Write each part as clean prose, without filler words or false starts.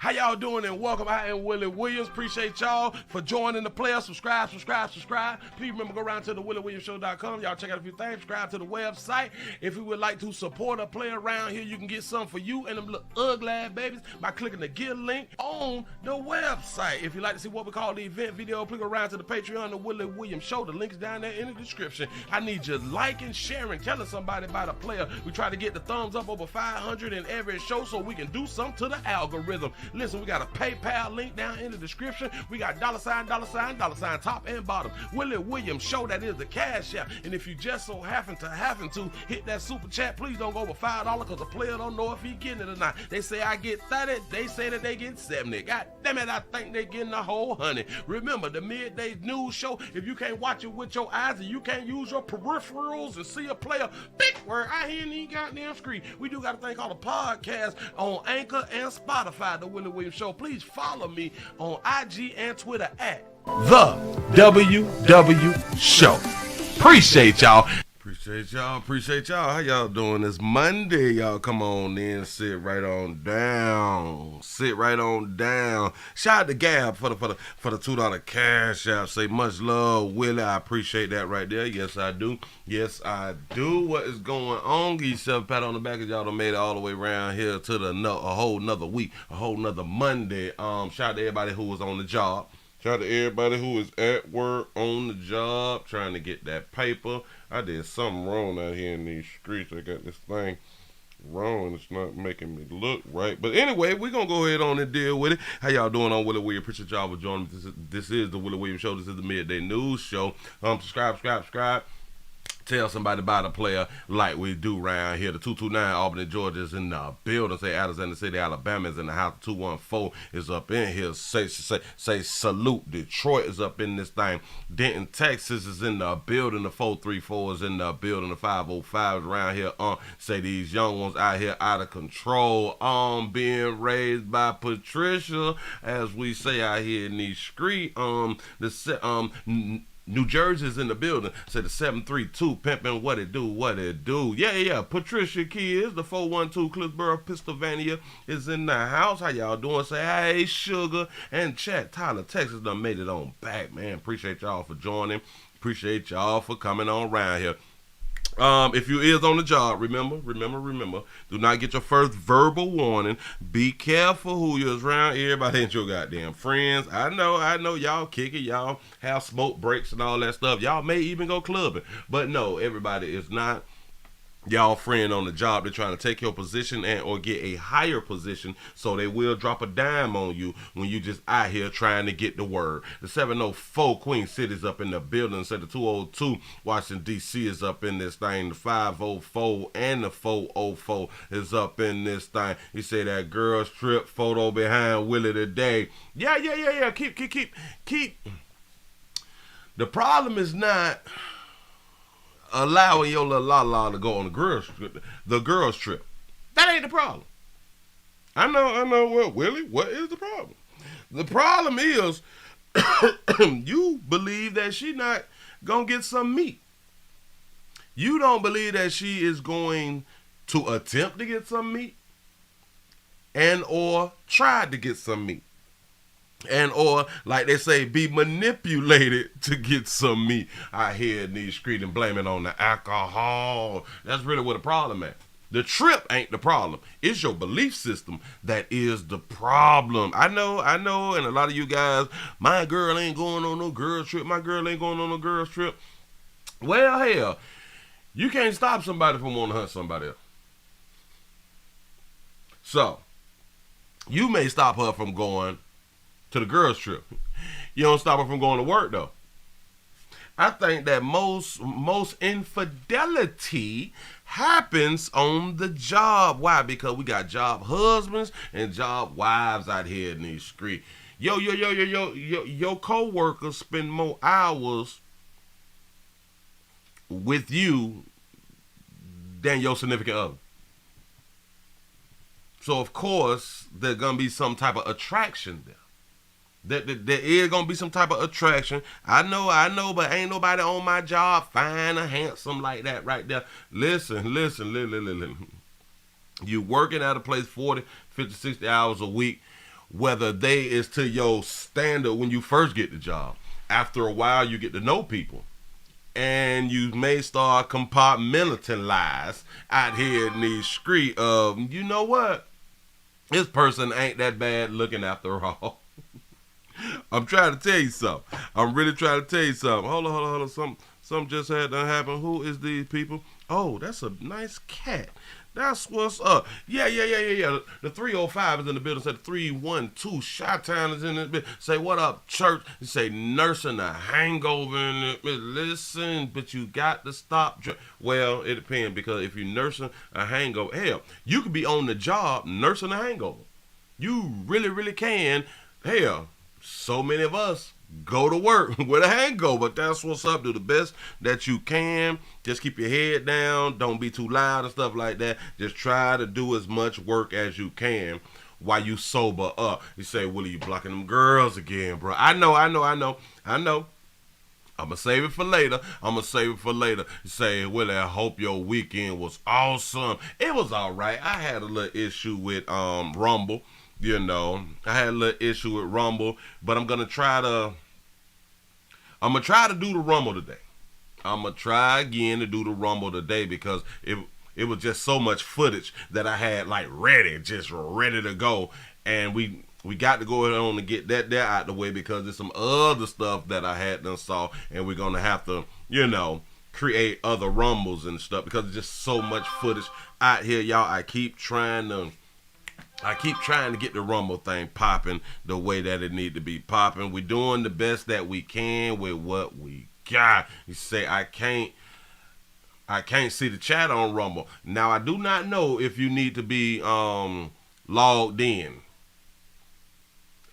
How y'all doing and welcome. I am Willie Williams. Appreciate y'all for joining the player. Subscribe. Please remember, go around to the WillieWilliamsShow.com. Y'all check out a few things. Subscribe to the website. If you would like to support a player around here, you can get something for you and them little ugly ass babies by clicking the Get link on the website. If you'd like to see what we call the event video, click around to the Patreon, the Willie Williams Show. The link is down there in the description. I need you liking, sharing, telling somebody about a player. We try to get the thumbs up over 500 in every show so we can do something to the algorithm. Listen, we got a PayPal link down in the description. We got $, top and bottom. Willie Williams Show, that is the cash app. And if you just so happen to hit that super chat, please don't go over $5 because the player don't know if he getting it or not. They say I get 30, they say that they get 70. God damn it, I think they getting a whole 100. Remember, the midday news show, if you can't watch it with your eyes and you can't use your peripherals and see a player, big word, I hear any goddamn screen. We do got a thing called a podcast on Anchor and Spotify, the Willie Williams Show. Please follow me on IG and Twitter at The WW Show. Appreciate y'all. Appreciate y'all. How y'all doing this Monday? Y'all come on in, sit right on down. Shout out to Gab for the $2 cash app. Say much love, Willie. I appreciate that right there. Yes, I do. What is going on? Give yourself a pat on the back as y'all done made it all the way around here to a whole nother week, a whole nother Monday. Shout out to everybody who was on the job. Shout out to everybody who is at work, on the job, trying to get that paper. I did something wrong out here in these streets. I got this thing wrong. It's not making me look right. But anyway, we're going to go ahead on and deal with it. How y'all doing on Willie Williams? Appreciate y'all for joining me. This is the Willie Williams Show. This is the Midday News Show. Subscribe. Tell somebody about a player like we do around here. The 229 Albany, Georgia is in the building. Say Alexander City, Alabama is in the house. 214 is up in here. Say salute. Detroit is up in this thing. Denton, Texas is in the building. The 434 is in the building. The 505 is around here. Say these young ones out here out of control. Being raised by Patricia, as we say out here in these streets. New Jersey's in the building. Say the 732 pimping what it do. Yeah. Patricia kids, the 412 Cliffborough, Pennsylvania is in the house. How y'all doing? Say hey, Sugar and chat. Tyler, Texas done made it on back, man. Appreciate y'all for joining. Appreciate y'all for coming on around here. If you is on the job, remember, do not get your first verbal warning. Be careful who you're around. Everybody ain't your goddamn friends. I know y'all kick it, y'all have smoke breaks and all that stuff. Y'all may even go clubbing. But no, everybody is not y'all friend on the job. They're trying to take your position and or get a higher position, so they will drop a dime on you when you just out here trying to get the word. The 704 Queen City's up in the building. So the 202 Washington D.C. is up in this thing. The 504 and the 404 is up in this thing. You say that girl's trip photo behind Willie today. Yeah. Keep. The problem is not allowing your little la to go on the girls trip. That ain't the problem. I know. Well, Willie, what is the problem? The problem is you believe that she not gonna get some meat. You don't believe that she is going to attempt to get some meat and or try to get some meat. And or, like they say, be manipulated to get some meat out here in these streets and blame it on the alcohol. That's really what the problem is. The trip ain't the problem. It's your belief system that is the problem. I know, and a lot of you guys, my girl ain't going on no girls trip. My girl ain't going on no girls trip. Well, hell, you can't stop somebody from wanting to hunt somebody else. So, you may stop her from going to the girls trip. You don't stop her from going to work though. I think that most infidelity happens on the job. Why? Because we got job husbands and job wives out here in these streets. Your co-workers spend more hours with you than your significant other. So of course there's gonna be some type of attraction there. There is gonna be some type of attraction. I know, but ain't nobody on my job fine or handsome like that right there. Listen. You working at a place 40, 50, 60 hours a week. whether they is to your standard when you first get the job. After a while, you get to know people. And you may start compartmentalize out here in these streets of, you know what? This person ain't that bad looking after all. I'm trying to tell you something. I'm really trying to tell you something. Hold on. Something just had to happen. Who is these people? Oh, that's a nice cat. That's what's up. Yeah. The 305 is in the building. Say the 312 Chi-Town is in it. Say, what up, church? You say, nursing a hangover in it. Listen, but you got to stop. Well, it depends, because if you're nursing a hangover, hell, you could be on the job nursing a hangover. You really, really can. Hell, so many of us go to work with a hangover. That's what's up. Do the best that you can. Just keep your head down. Don't be too loud and stuff like that. Just try to do as much work as you can while you sober up. You say, Willie, you blocking them girls again, bro. I know. I'm going to save it for later. You say, Willie, I hope your weekend was awesome. It was all right. I had a little issue with Rumble. You know, I had a little issue with Rumble, but I'm gonna try to do the Rumble today. I'm gonna try again to do the Rumble today, because it was just so much footage that I had like ready to go, and we got to go on and get that there out the way, because there's some other stuff that I had done saw, and we're gonna have to, you know, create other Rumbles and stuff, because there's just so much footage out here, y'all. I keep trying to get the Rumble thing popping the way that it need to be popping. We're doing the best that we can with what we got. You say, I can't see the chat on Rumble. Now, I do not know if you need to be logged in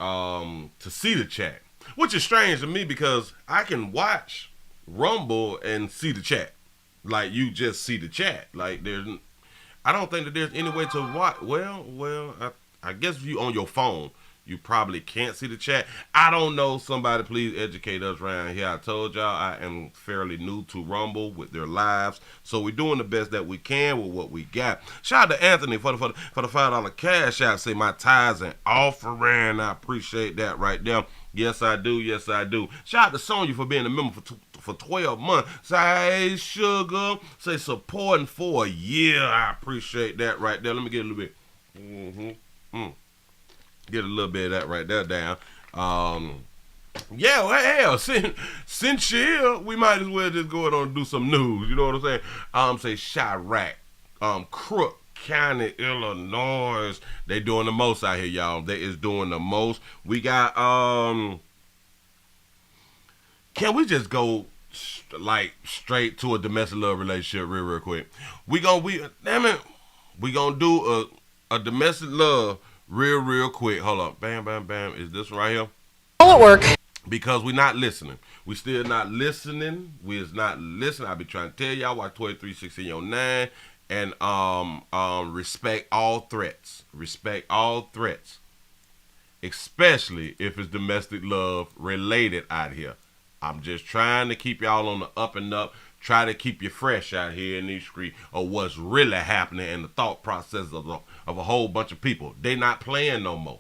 to see the chat, which is strange to me, because I can watch Rumble and see the chat. Like, you just see the chat. Like, I don't think that there's any way to watch. Well, I guess if you on your phone, you probably can't see the chat. I don't know. Somebody please educate us around here. I told y'all I am fairly new to Rumble with their lives, so we're doing the best that we can with what we got. Shout out to Anthony for the $5 cash out. Say my tithes and offering. I appreciate that right there. Yes, I do. Shout out to Sonya for being a member for 12 months. Say, hey, sugar. Say, supporting for a year. I appreciate that right there. Let me get a little bit. Get a little bit of that right there down. Yeah, well, hell, since you're here, we might as well just go ahead and do some news. You know what I'm saying? Say, Chirac, Crook County, Illinois. They doing the most out here, y'all. They is doing the most. We got, can we just go straight to a domestic love relationship real quick? We gonna do a domestic love real quick. Hold up. Bam. Is this one right here? All at work. Because we not listening. We still not listening. We is not listening. I be trying to tell y'all, watch 231609 and respect all threats. Respect all threats. Especially if it's domestic love related out here. I'm just trying to keep y'all on the up and up. Try to keep you fresh out here in these streets of what's really happening and the thought process of a whole bunch of people. They not playing no more.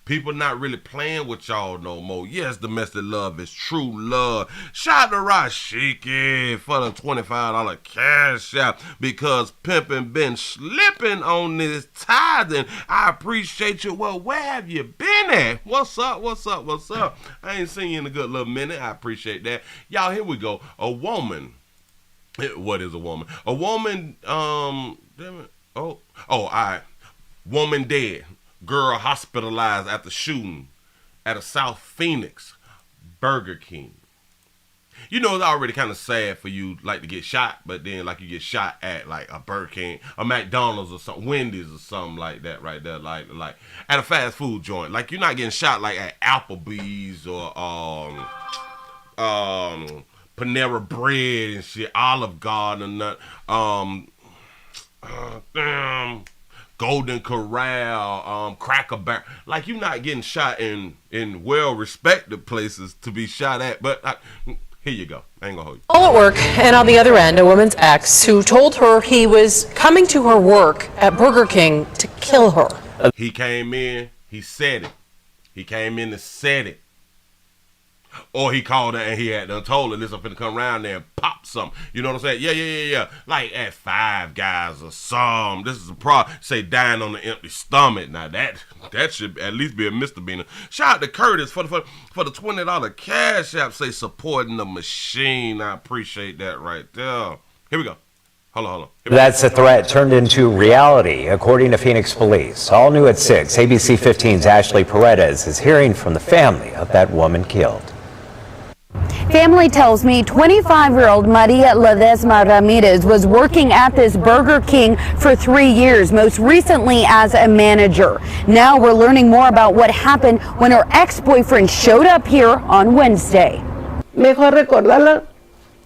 People not really playing with y'all no more. Yes, domestic love is true love. Shout out to Rashiki for the $25 cash out, because pimping been slipping on this tithing. I appreciate you. Well, where have you been at? What's up? I ain't seen you in a good little minute. I appreciate that. Y'all, here we go. A woman. What is a woman? A woman, damn it. All right. Woman dead. Girl hospitalized after shooting at a South Phoenix Burger King. You know, it's already kind of sad for you, like, to get shot, but then, like, you get shot at, like, a Burger King, a McDonald's or something, Wendy's or something like that right there, like at a fast food joint. Like, you're not getting shot, like, at Applebee's or, Panera Bread and shit, Olive Garden and Golden Corral, Cracker Barrel. Like, you're not getting shot in well-respected places to be shot at. But here you go. I ain't gonna hold you. All at work, and on the other end, a woman's ex who told her he was coming to her work at Burger King to kill her. He came in. He said it. He came in and said it. Or he called her and he had done told her, listen, I'm finna come around there and pop something. You know what I'm saying? Yeah. Like at Five Guys or some. This is a problem. Say dying on an empty stomach. Now that should at least be a misdemeanor. Shout out to Curtis for the $20 cash app. Say supporting the machine. I appreciate that right there. Here we go. Hold on. That's a threat turned into reality, according to Phoenix police. All new at 6, ABC 15's Ashley Paredes is hearing from the family of that woman killed. Family tells me 25-year-old Maria Ledesma Ramirez was working at this Burger King for 3 years, most recently as a manager. Now we're learning more about what happened when her ex-boyfriend showed up here on Wednesday. Mejor recordarla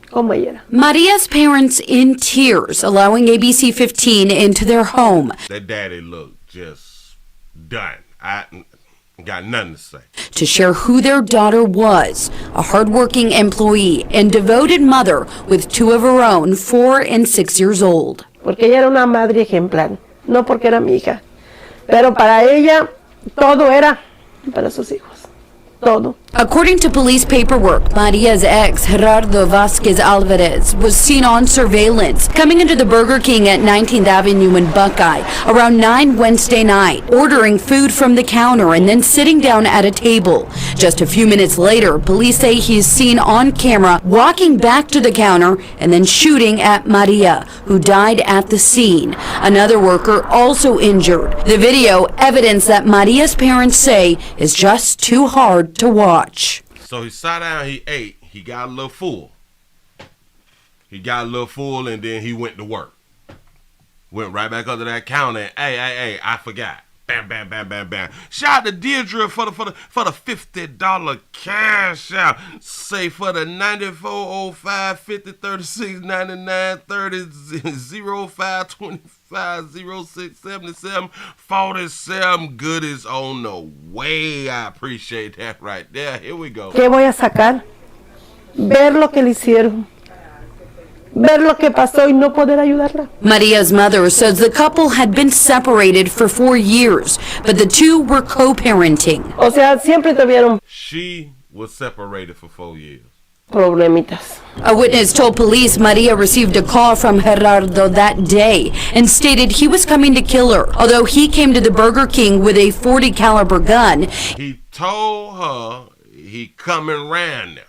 como ella era. Maria's parents in tears, allowing ABC 15 into their home. That daddy looked just done. I got nothing to say. To share who their daughter was, a hardworking employee and devoted mother with 2 of her own, 4 and 6 years old. Porque ella era una madre ejemplar, no porque era mi hija, pero para ella todo era para sus hijos. Todo. According to police paperwork, Maria's ex, Gerardo Vasquez Alvarez, was seen on surveillance coming into the Burger King at 19th Avenue in Buckeye around 9 Wednesday night, ordering food from the counter and then sitting down at a table. Just a few minutes later, police say he's seen on camera walking back to the counter and then shooting at Maria, who died at the scene. Another worker also injured. The video, evidence that Maria's parents say is just too hard to watch. So he sat down, he ate, he got a little full. And then he went to work. Went right back under that counter and, hey, I forgot. Bam, bam, bam, bam, bam. Shout out to Deirdre for the $50 cash out. Say for the 9405 50 36 99 30 05 25 06 77 47 goodies on the way. I appreciate that right there. Here we go. ¿Qué voy a sacar? Ver lo que le hicieron. Ver lo que pasó y no poder ayudarla. Maria's mother says the couple had been separated for 4 years, but the two were co-parenting. O sea, siempre tuvieron She was separated for 4 years. problemitas. A witness told police Maria received a call from Gerardo that day and stated he was coming to kill her, although he came to the Burger King with a .40 caliber gun. He told her he coming round now.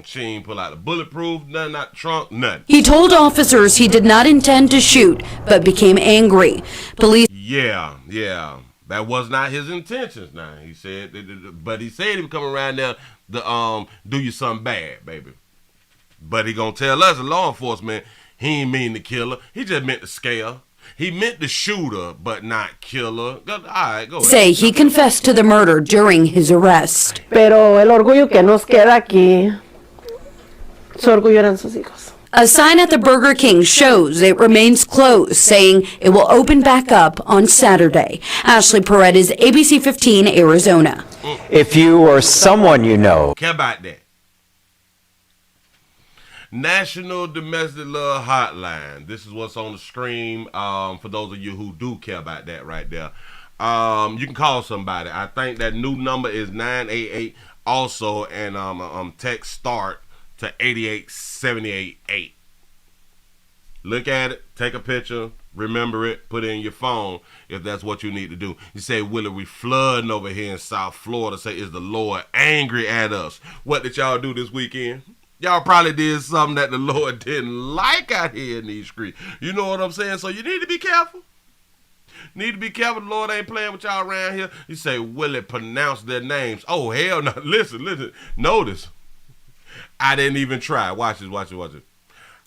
She ain't pull out the bulletproof, nothing out the trunk, nothing. He told officers he did not intend to shoot, but became angry. Police Yeah. That was not his intentions now. He said, but he said he was coming around there to do you something bad, baby. But he gonna tell us, law enforcement, he ain't mean to kill her. He just meant to scare her. He meant to shoot her, but not kill her. All right, go ahead. say he confessed to the murder during his arrest. Pero el orgullo que nos queda aquí, su orgullo eran sus hijos. A sign at the Burger King shows it remains closed, saying it will open back up on Saturday. Ashley Paredes, ABC 15, Arizona. If you or someone you know Care about that. National Domestic Love Hotline. This is what's on the screen. For those of you who do care about that right there. You can call somebody. I think that new number is 988 also, and text START to 88788. Look at it, take a picture, remember it, put it in your phone if that's what you need to do. You say, Willie, we flooding over here in South Florida. Say, is the Lord angry at us? What did y'all do this weekend? Y'all probably did something that the Lord didn't like out here in these streets. You know what I'm saying? So you need to be careful. Need to be careful. The Lord ain't playing with y'all around here. You say, Willie, pronounce their names. Oh, hell no. Listen. Notice. I didn't even try. Watch it.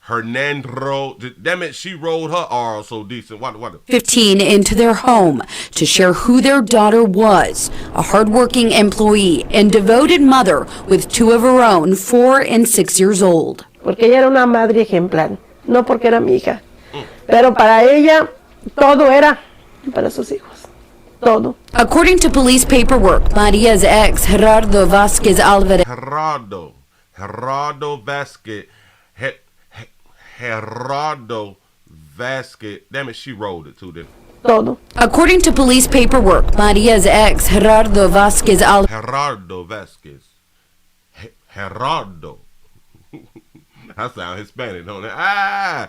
Hernando. Damn it, she rolled her R so decent. What? 15 into their home to share who their daughter was, a hardworking employee and devoted mother with 2 of her own, 4 and 6 years old. Porque ella era una madre ejemplar, no porque era mi hija. Pero para ella todo era para sus hijos. Todo. According to police paperwork, Maria's ex, Gerardo Vasquez Alvarez, Gerardo Vasquez. Gerardo Vasquez. Damn it, she rolled it too. todo. According to police paperwork, Maria's ex, Gerardo Vasquez Gerardo Vasquez. Gerardo. I sound Hispanic, don't I?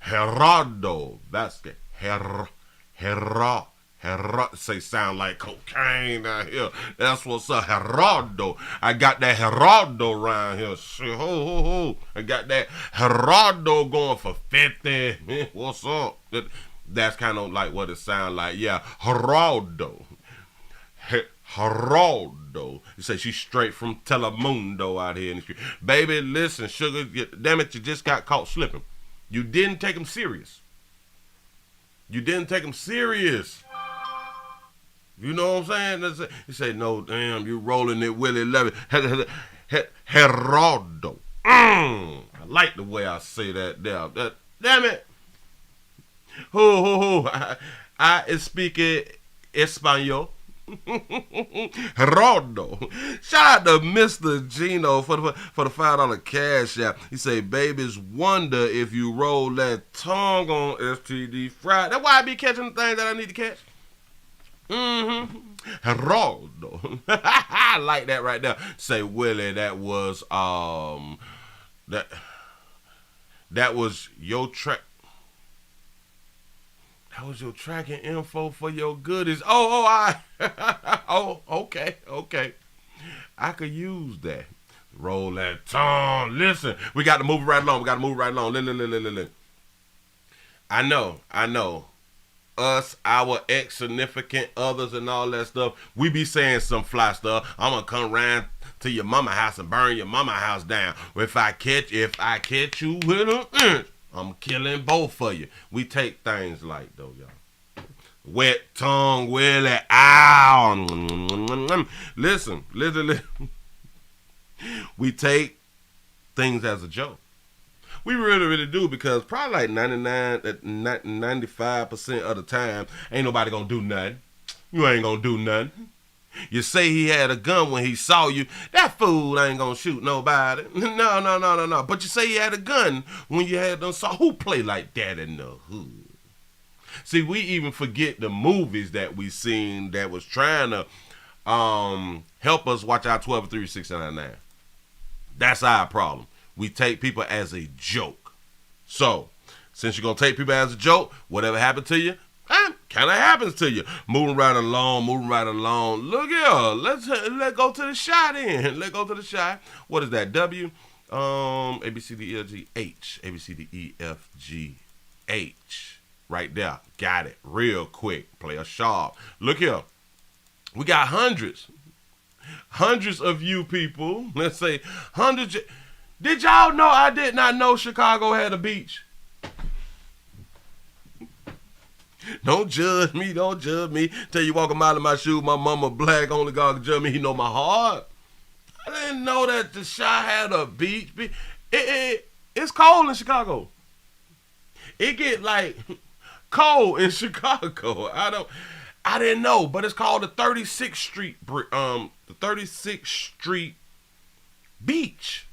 Gerardo Vasquez. Say sound like cocaine down here. That's what's up, Gerardo. I got that Gerardo around here. I got that Gerardo going for 50. What's up? That's kind of like what it sounds like. Yeah, Gerardo. Geraldo. You say she's straight from Telemundo out here in the street. Baby, listen, sugar, damn it, you just got caught slipping. You didn't take him serious. You didn't take him serious. You know what I'm saying? You say, no, damn, you rolling it, Willie Levy. Geraldo. I like the way I say that there. Damn it. I speak Espanol. Geraldo. Shout out to Mr. Gino for the $5 cash app. He say, babies wonder if you roll that tongue on STD Friday. That's why I be catching the things that I need to catch. Geraldo. I like that right there. Say, Willie, that was that was your track. That was your tracking info for your goodies. Oh, okay. I could use that. Roll that tongue. Listen, we got to move right along. Listen. I know. Us, our ex-significant others and all that stuff, we be saying some fly stuff. I'm going to come around to your mama house and burn your mama house down. If I catch you with an inch, I'm killing both of you. We take things like, though, y'all. Wet tongue, Willie, ow. Listen. We take things as a joke. We really do, because probably like 95% of the time, ain't nobody gonna do nothing. You ain't gonna do nothing. You say he had a gun when he saw you. That fool ain't gonna shoot nobody. No. But you say he had a gun when you had them saw. Who play like that in the hood? See, we even forget the movies that we seen that was trying to help us watch our 12 3 699. That's our problem. We take people as a joke. So, since you're going to take people as a joke, whatever happened to you, kind of happens to you. Moving right along. Look here. Let's go to the shot in. Let's go to the shot. What is that? W? A, B, C, D, E, F, G, H. A, B, C, D, E, F, G, H. Right there. Got it. Real quick. Play a sharp. Look here. We got hundreds of you people. Let's say hundreds. Did y'all know I did not know Chicago had a beach? Don't judge me. Till you walk a mile in my shoes, my mama black, only God can judge me. He know my heart. I didn't know that the Shy had a beach. It's cold in Chicago. It get like cold in Chicago. I didn't know, but it's called the 36th Street Beach.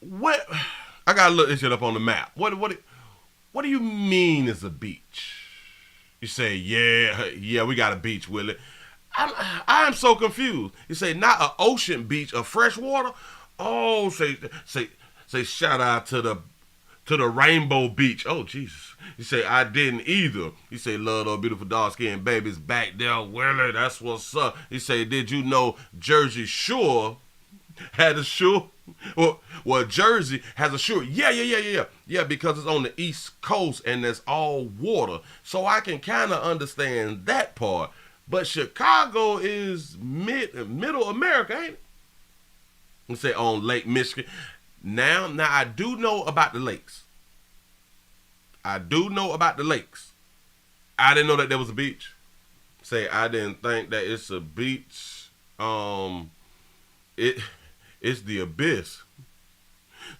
What? I gotta look this shit up on the map. What do you mean is a beach? You say, yeah, we got a beach, Willie. I'm so confused. You say not an ocean beach, a fresh water. Oh, say shout out to the Rainbow Beach. Oh, Jesus. You say, I didn't either. You say, love those beautiful dark-skinned babies back there, Willie. That's what's up. You say, did you know Jersey Shore had a shore? Well, Jersey has a shore. Yeah, because it's on the East Coast and there's all water. So I can kind of understand that part. But Chicago is middle America, ain't it? You say on Lake Michigan. Now I do know about the lakes. I didn't know that there was a beach. Say I didn't think that it's a beach. It's the abyss.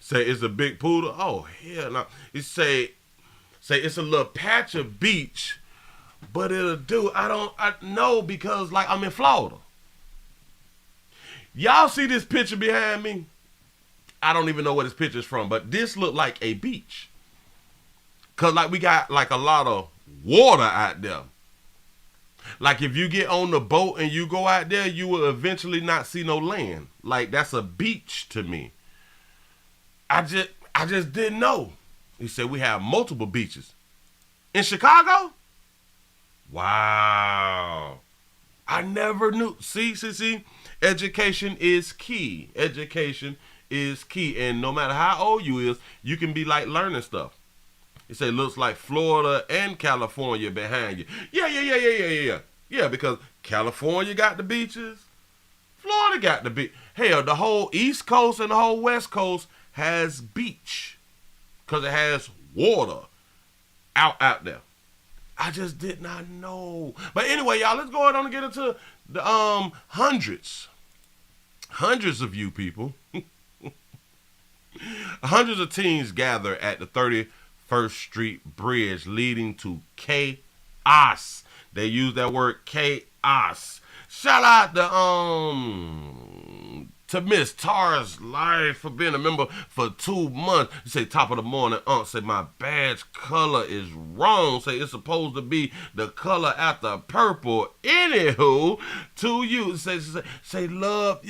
Say it's a big poodle. Oh hell no. You say it's a little patch of beach, but it'll do. I know because like I'm in Florida. Y'all see this picture behind me? I don't even know what this picture is from, but this looked like a beach. Cause like we got like a lot of water out there. Like if you get on the boat and you go out there, you will eventually not see no land. Like that's a beach to me. I just didn't know. He said we have multiple beaches. In Chicago? Wow. I never knew. See. Education is key. Education is key. And no matter how old you is, you can be like learning stuff. He said looks like Florida and California behind you. Yeah, because California got the beaches. Florida got the beach. Hell, the whole East Coast and the whole West Coast has beach. Because it has water out there. I just did not know. But anyway, y'all, let's go ahead and get into the hundreds of you people. Hundreds of teens gather at the 31st Street Bridge leading to chaos. They use that word chaos. Shout out to Miss Tara's life for being a member for 2 months. You say top of the morning, say my badge color is wrong. Say it's supposed to be the color after purple. Anywho, to you, say love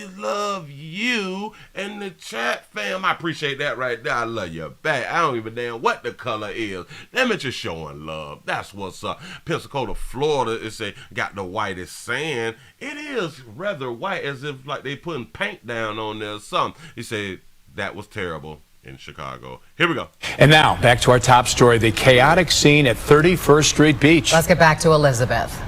you and the chat fam. I appreciate that right there. I love you back. I don't even damn what the color is. Them it's just showing love. That's what's up. Pensacola, Florida, it say got the whitest sand. It is rather white, as if like they putting paint down on there or something. He said that was terrible in Chicago. Here we go. And now back to our top story, the chaotic scene at 31st Street Beach. Let's get back to Elizabeth.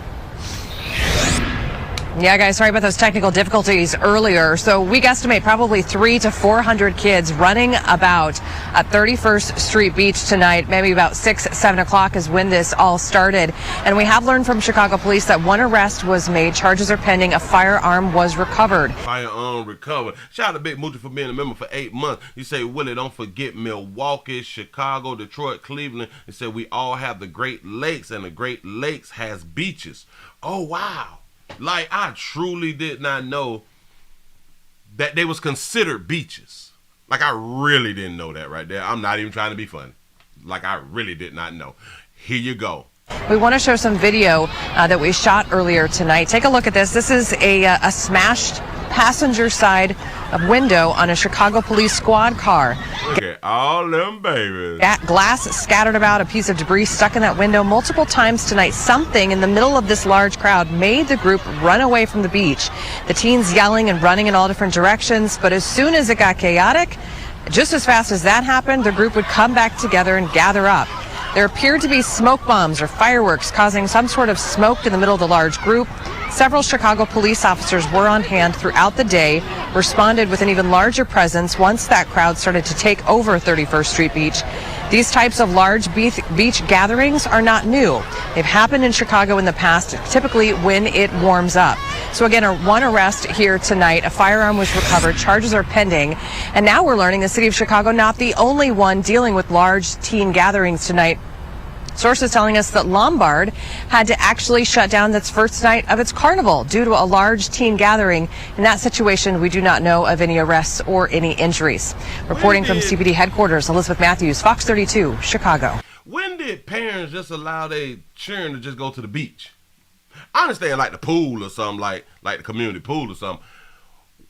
Yeah, guys, sorry about those technical difficulties earlier. So we estimate probably 300 to 400 kids running about at 31st Street Beach tonight. Maybe about 6, 7 o'clock is when this all started. And we have learned from Chicago police that one arrest was made. Charges are pending. A firearm was recovered. Firearm recovered. Shout out to Big Moochie for being a member for 8 months. You say, Willie, don't forget Milwaukee, Chicago, Detroit, Cleveland. He said we all have the Great Lakes, and the Great Lakes has beaches. Oh, wow. Like, I truly did not know that they was considered beaches. Like, I really didn't know that right there. I'm not even trying to be funny. Like, I really did not know. Here you go. We want to show some video that we shot earlier tonight. Take a look at this. This is a smashed passenger side window on a Chicago police squad car. Look at all them babies. Glass scattered about, a piece of debris stuck in that window multiple times tonight. Something in the middle of this large crowd made the group run away from the beach. The teens yelling and running in all different directions. But as soon as it got chaotic, just as fast as that happened, the group would come back together and gather up. There appeared to be smoke bombs or fireworks causing some sort of smoke in the middle of the large group. Several Chicago police officers were on hand throughout the day, responded with an even larger presence once that crowd started to take over 31st Street Beach. These types of large beach gatherings are not new. They've happened in Chicago in the past, typically when it warms up. So again, one arrest here tonight. A firearm was recovered. Charges are pending. And now we're learning the city of Chicago not the only one dealing with large teen gatherings tonight. Sources telling us that Lombard had to actually shut down its first night of its carnival due to a large teen gathering. In that situation, we do not know of any arrests or any injuries. Reporting from CBD headquarters, Elizabeth Matthews, Fox 32, Chicago. When did parents just allow their children to just go to the beach? I understand like the pool or something, like the community pool or something.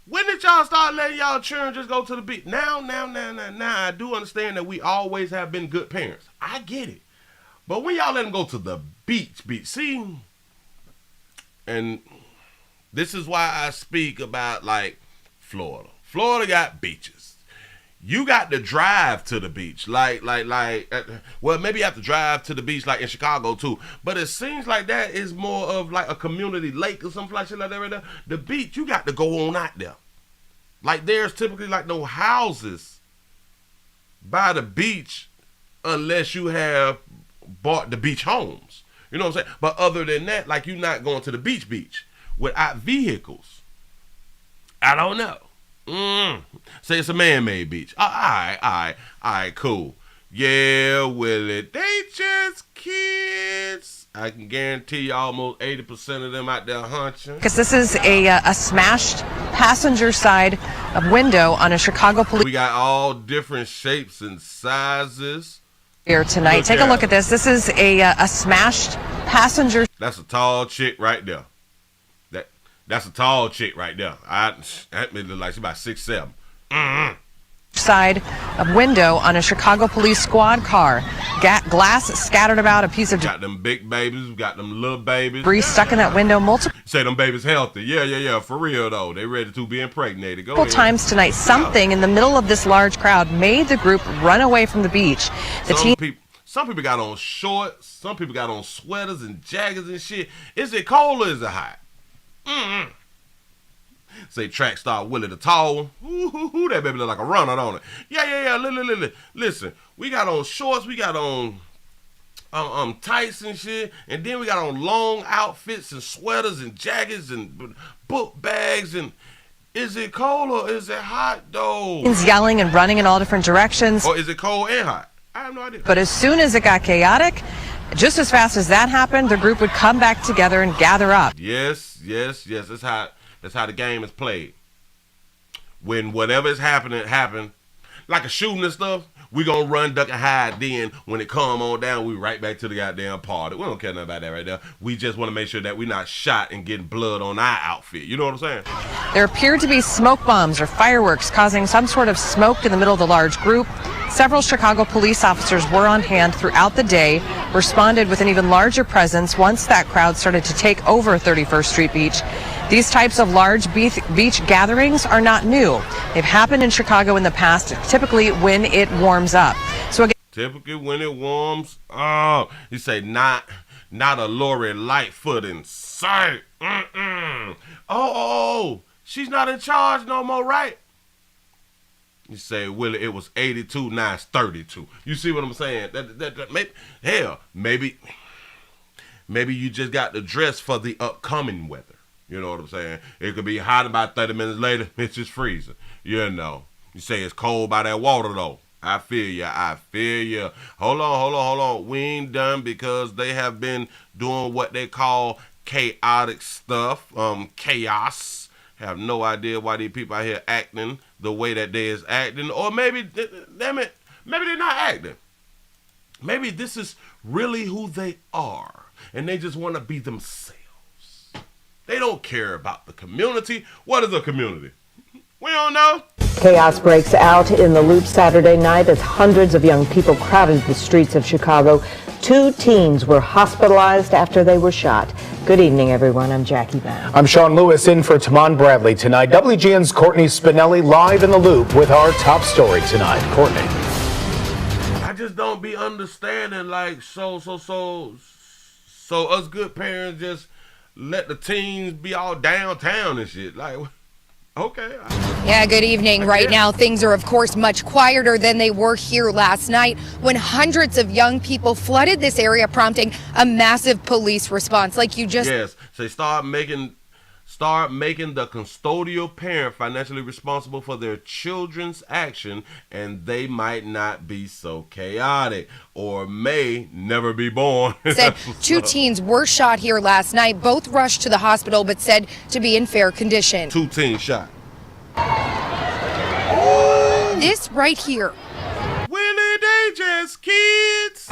When did y'all start letting y'all children just go to the beach? Now, I do understand that we always have been good parents. I get it. But when y'all let them go to the beach, see, and this is why I speak about like Florida. Florida got beaches. You got to drive to the beach, well, maybe you have to drive to the beach like in Chicago too. But it seems like that is more of like a community lake or something like that right there. The beach, you got to go on out there. Like there's typically like no houses by the beach unless you have bought the beach homes. You know what I'm saying? But other than that, like you're not going to the beach without vehicles. I don't know. Say it's a man-made beach. All right, cool. Yeah, Willie, they just kids. I can guarantee you almost 80% of them out there hunching. Because this is a smashed passenger side window on a Chicago police. We got all different shapes and sizes. Here tonight. Take a look at this. This is a smashed passenger. That's a tall chick right there. That's a tall chick right there. That may look like she's about 6'7". Side of window on a Chicago police squad car. Glass scattered about, a piece of got them big babies, got them little babies. debris stuck in that window multiple Say them babies healthy. Yeah, for real though. They ready to be impregnated. Go ahead. times tonight. Something in the middle of this large crowd made the group run away from the beach. Some people got on shorts. Some people got on sweaters and jackets and shit. Is it cold or is it hot? Say track star Willie the tall one. Ooh, that baby look like a runner, don't it? Yeah. Listen, we got on shorts, we got on tights and shit, and then we got on long outfits and sweaters and jackets and book bags. And is it cold or is it hot though? Yelling and running in all different directions. Or is it cold and hot? I have no idea. But as soon as it got chaotic, just as fast as that happened, the group would come back together and gather up. Yes. That's how the game is played. When whatever is happening, like a shooting and stuff, we gonna run, duck, and hide. Then when it come on down, we right back to the goddamn party. We don't care nothing about that right there. We just want to make sure that we're not shot and getting blood on our outfit. You know what I'm saying? There appeared to be smoke bombs or fireworks causing some sort of smoke in the middle of the large group. Several Chicago police officers were on hand throughout the day, responded with an even larger presence once that crowd started to take over 31st Street Beach. These types of large beach gatherings are not new. They've happened in Chicago in the past, typically when it warms up. So again, typically when it warms up, you say not a Lori Lightfoot in sight. Oh, she's not in charge no more, right? You say, Willie, it was 82, now it's 32. You see what I'm saying? Maybe you just got the dress for the upcoming weather. You know what I'm saying? It could be hot, about 30 minutes later, it's just freezing. You know. You say it's cold by that water, though. I feel ya. Hold on. We ain't done, because they have been doing what they call chaotic stuff. Chaos. Have no idea why these people out here acting the way that they is acting. Or maybe, damn it, maybe they're not acting. Maybe this is really who they are, and they just want to be themselves. They don't care about the community. What is a community? We don't know. Chaos breaks out in the Loop Saturday night as hundreds of young people crowded the streets of Chicago. 2 teens were hospitalized after they were shot. Good evening, everyone. I'm Jackie Brown. I'm Sean Lewis in for Tamon Bradley tonight. WGN's Courtney Spinelli live in the Loop with our top story tonight. Courtney. I just don't be understanding, like, so us good parents just let the teens be all downtown and shit. Like, okay. Yeah, good evening. Right now, things are, of course, much quieter than they were here last night when hundreds of young people flooded this area, prompting a massive police response. Like you just... Yes, so start making the custodial parent financially responsible for their children's action, and they might not be so chaotic or may never be born. Said 2 teens were shot here last night. Both rushed to the hospital, but said to be in fair condition. 2 teens shot. This right here, Willie, they just kids,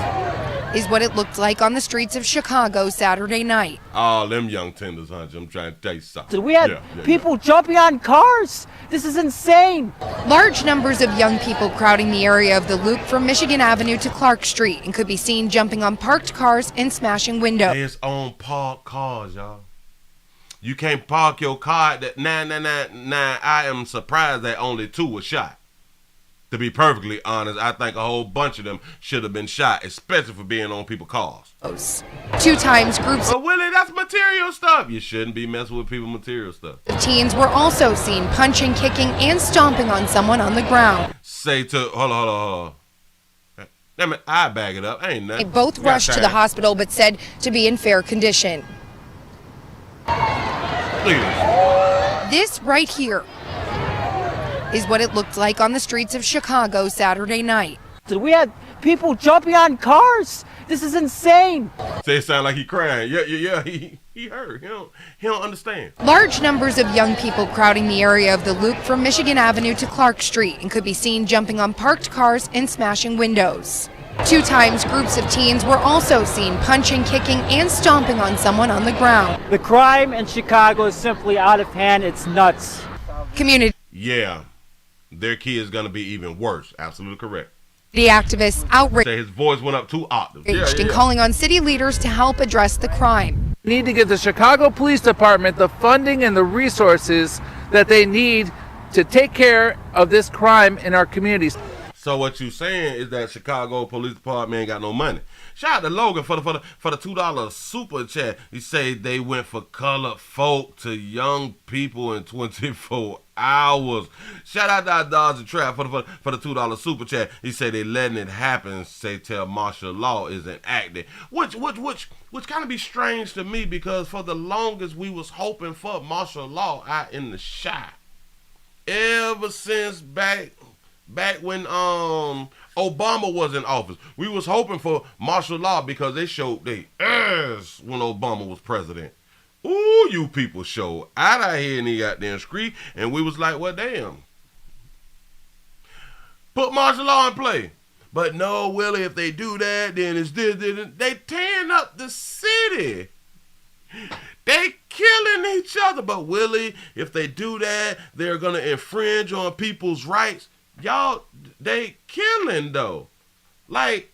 is what it looked like on the streets of Chicago Saturday night. All them young tenders, huh? I'm trying to tell you something. We had people jumping on cars. This is insane. Large numbers of young people crowding the area of the Loop from Michigan Avenue to Clark Street and could be seen jumping on parked cars and smashing windows. It's on parked cars, y'all. You can't park your car at 999. I am surprised that only 2 were shot. To be perfectly honest, I think a whole bunch of them should have been shot, especially for being on people's cars. 2 times groups of Willie, that's material stuff. You shouldn't be messing with people's material stuff. Teens were also seen punching, kicking, and stomping on someone on the ground. Say to, hold on. Damn it, I bag it up. Ain't nothing. They both rushed to the hospital, but said to be in fair condition. Look at this right here is what it looked like on the streets of Chicago Saturday night. We had people jumping on cars. This is insane. Say it sound like he crying. Yeah. He hurt. He don't understand. Large numbers of young people crowding the area of the Loop from Michigan Avenue to Clark Street and could be seen jumping on parked cars and smashing windows. 2 times, groups of teens were also seen punching, kicking, and stomping on someone on the ground. The crime in Chicago is simply out of hand. It's nuts. Community Yeah, their kid is going to be even worse. Absolutely correct. The activists outraged His voice went up 2 octaves. and calling on city leaders to help address the crime. We need to give the Chicago Police Department the funding and the resources that they need to take care of this crime in our communities. So what you saying is that Chicago Police Department ain't got no money. Shout out to Logan for the $2 super chat. He say they went for colored folk to young people in 24 hours. Shout out to our Dodge and Trap for the $2 super chat. He say they letting it happen. Say tell martial law is enacted, which kind of be strange to me, because for the longest we was hoping for martial law out in the Chi. Ever since back when Obama was in office, we was hoping for martial law because they showed they ass when Obama was president. Ooh, you people showed out here in the goddamn street, and we was like, well, damn. Put martial law in play. But no, Willie, if they do that, then it's this. They tearing up the city. They killing each other. But Willie, if they do that, they're going to infringe on people's rights. Y'all, they killing though. Like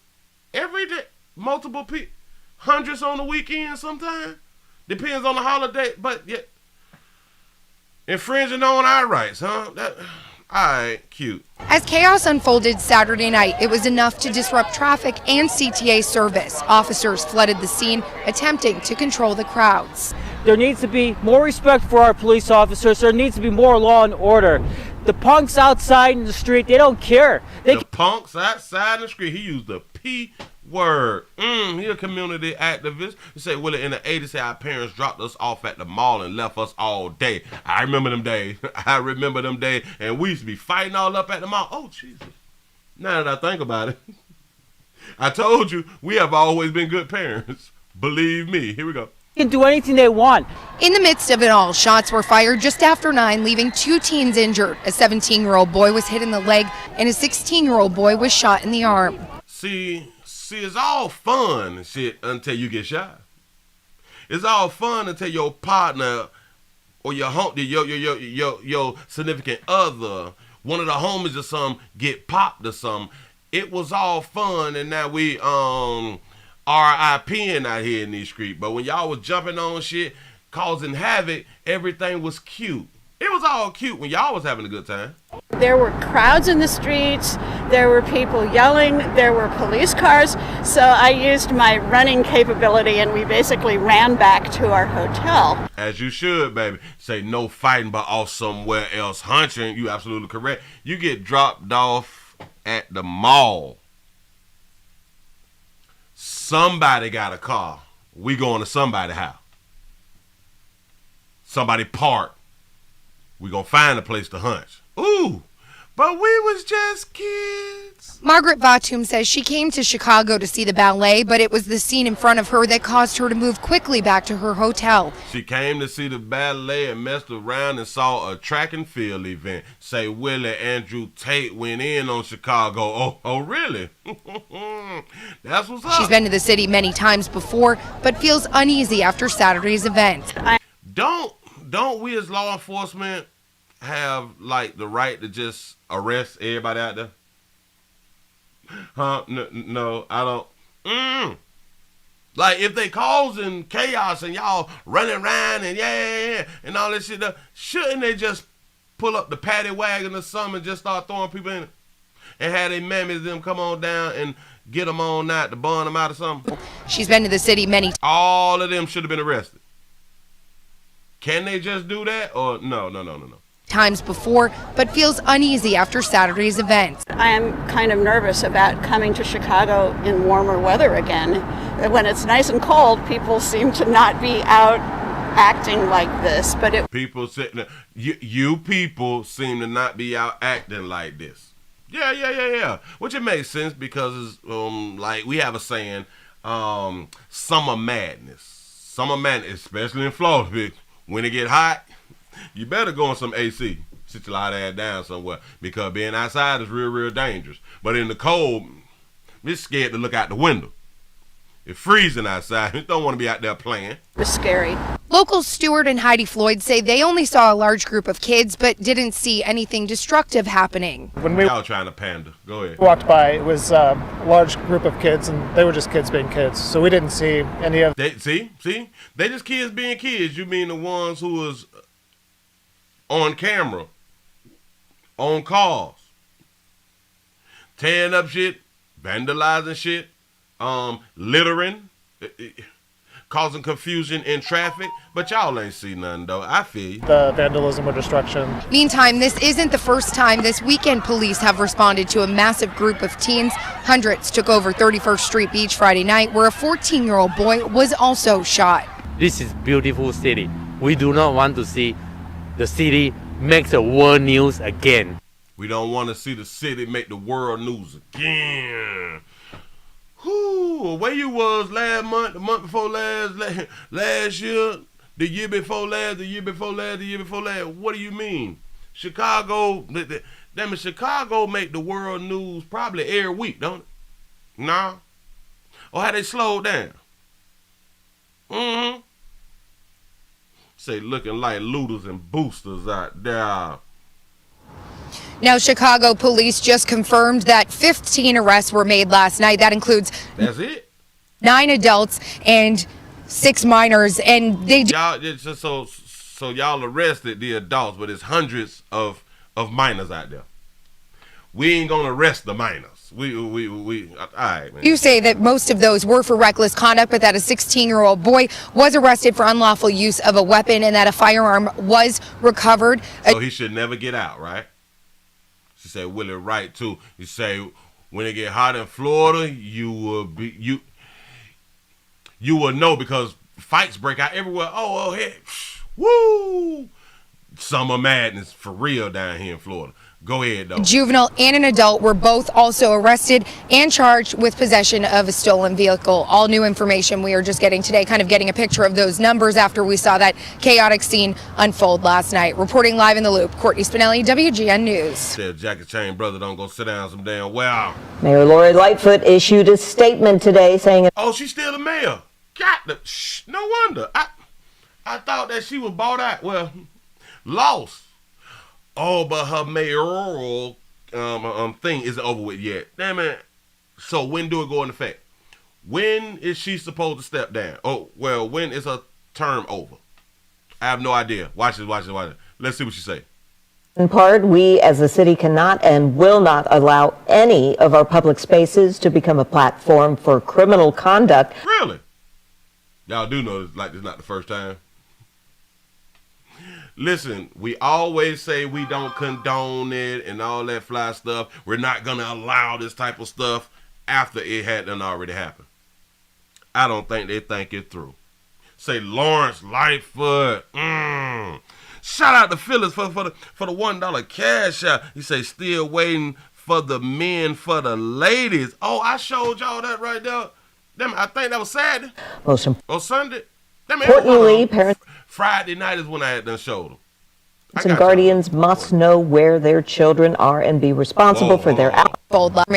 every day, multiple people, hundreds on the weekend sometimes. Depends on the holiday, but yet infringing on our rights, huh? Alright, cute. As chaos unfolded Saturday night, it was enough to disrupt traffic and CTA service. Officers flooded the scene, attempting to control the crowds. There needs to be more respect for our police officers. There needs to be more law and order. The punks outside in the street, they don't care. The punks outside in the street, he used the P word. He a community activist. He said, Willie, in the 80s, our parents dropped us off at the mall and left us all day. I remember them days. And we used to be fighting all up at the mall. Oh, Jesus. Now that I think about it, I told you, we have always been good parents. Believe me. Here we go. They can do anything they want. In the midst of it all, shots were fired just after 9, leaving 2 teens injured. A 17-year-old boy was hit in the leg, and a 16-year-old boy was shot in the arm. See, it's all fun and shit until you get shot. It's all fun until your partner or your significant other, one of the homies or something, get popped or something. It was all fun, and now we RIPing out here in these streets. But when y'all was jumping on shit, causing havoc, everything was cute. It was all cute when y'all was having a good time. There were crowds in the streets, there were people yelling, there were police cars, so I used my running capability and we basically ran back to our hotel. As you should, baby. Say no fighting but off somewhere else hunting. You absolutely correct. You get dropped off at the mall. Somebody got a car. We going to somebody's house. Somebody parked. We gonna find a place to hunt. Ooh, but we was just kids. Margaret Batum says she came to Chicago to see the ballet, but it was the scene in front of her that caused her to move quickly back to her hotel. She came to see the ballet and messed around and saw a track and field event. Say Willie Andrew Tate went in on Chicago. Oh really? That's what's up. She's been to the city many times before, but feels uneasy after Saturday's event. Don't we as law enforcement have like the right to just arrest everybody out there? Huh? No, I don't. Like if they causing chaos and y'all running around and and all this shit, shouldn't they just pull up the paddy wagon or something and just start throwing people in it? And have their mammies them come on down and get them on out to burn them out or something? She's been to the city many times. All of them should have been arrested. Can they just do that or no? Times before, but feels uneasy after Saturday's event. I am kind of nervous about coming to Chicago in warmer weather again. When it's nice and cold, people seem to not be out acting like this, but you people seem to not be out acting like this. Yeah. Which it makes sense because like we have a saying, summer madness, especially in Florida. When it get hot, you better go on some AC. Sit your light ass down somewhere because being outside is real dangerous. But in the cold, We're scared to look out the window. It's freezing outside. We don't want to be out there playing. It's scary. Locals Stuart and Heidi Floyd say they only saw a large group of kids but didn't see anything destructive happening. When we Y'all trying to pander. Go ahead. walked by, it was a large group of kids, and they were just kids being kids. So we didn't see any of. See? They just kids being kids. You mean the ones who was on camera, on cars, tearing up shit, vandalizing shit, littering, causing confusion in traffic. But y'all ain't see nothing, though. I feel you. The vandalism or destruction. Meantime, this isn't the first time this weekend police have responded to a massive group of teens. Hundreds took over 31st Street Beach Friday night, where a 14-year-old boy was also shot. This is beautiful city. We do not want to see the city make the world news again. We don't want to see the city make the world news again. Whoo, where you was last month, the month before last year, the year before last, the year before last, the year before last. What do you mean? Chicago, damn it, Chicago make the world news probably every week, don't it? Nah. Or how they slowed down? Mm-hmm. Say looking like looters and boosters out there. Now, Chicago police just confirmed that 15 arrests were made last night. That includes That's it? 9 adults and 6 minors, and they y'all just so y'all arrested the adults, but it's hundreds of minors out there. We ain't gonna arrest the minors. We all right, man. You say that most of those were for reckless conduct, but that a 16-year-old boy was arrested for unlawful use of a weapon and that a firearm was recovered. So he should never get out, right? She said, Willie, right too. You say when it get hot in Florida, you will know because fights break out everywhere. Oh, hey, woo! Summer madness for real down here in Florida. Go ahead, though. Juvenile and an adult were both also arrested and charged with possession of a stolen vehicle. All new information we are just getting today, kind of getting a picture of those numbers after we saw that chaotic scene unfold last night. Reporting live in the Loop, Courtney Spinelli, WGN News. Said Jackie Chain brother don't go sit down some damn well. Mayor Lori Lightfoot issued a statement today saying, oh, she's still the mayor. No wonder. I thought that she was bought out. Well, lost. Oh, but her mayoral thing isn't over with yet. Damn it. So when do it go into effect? When is she supposed to step down? Oh, well, when is her term over? I have no idea. Watch it. Let's see what she say. in part, we as a city cannot and will not allow any of our public spaces to become a platform for criminal conduct. Really? Y'all do know this, like this not the first time. Listen, we always say we don't condone it and all that fly stuff. We're not going to allow this type of stuff after it hadn't already happened. I don't think they think it through. Say Lawrence Lightfoot. Shout out to Phyllis for the $1 cash out. You say still waiting for the men, for the ladies. Oh, I showed y'all that right there. Damn, I think that was Saturday. Or Sunday. Importantly, parents Friday night is when I had done showed them. and guardians must know where their children are and be responsible for their actions.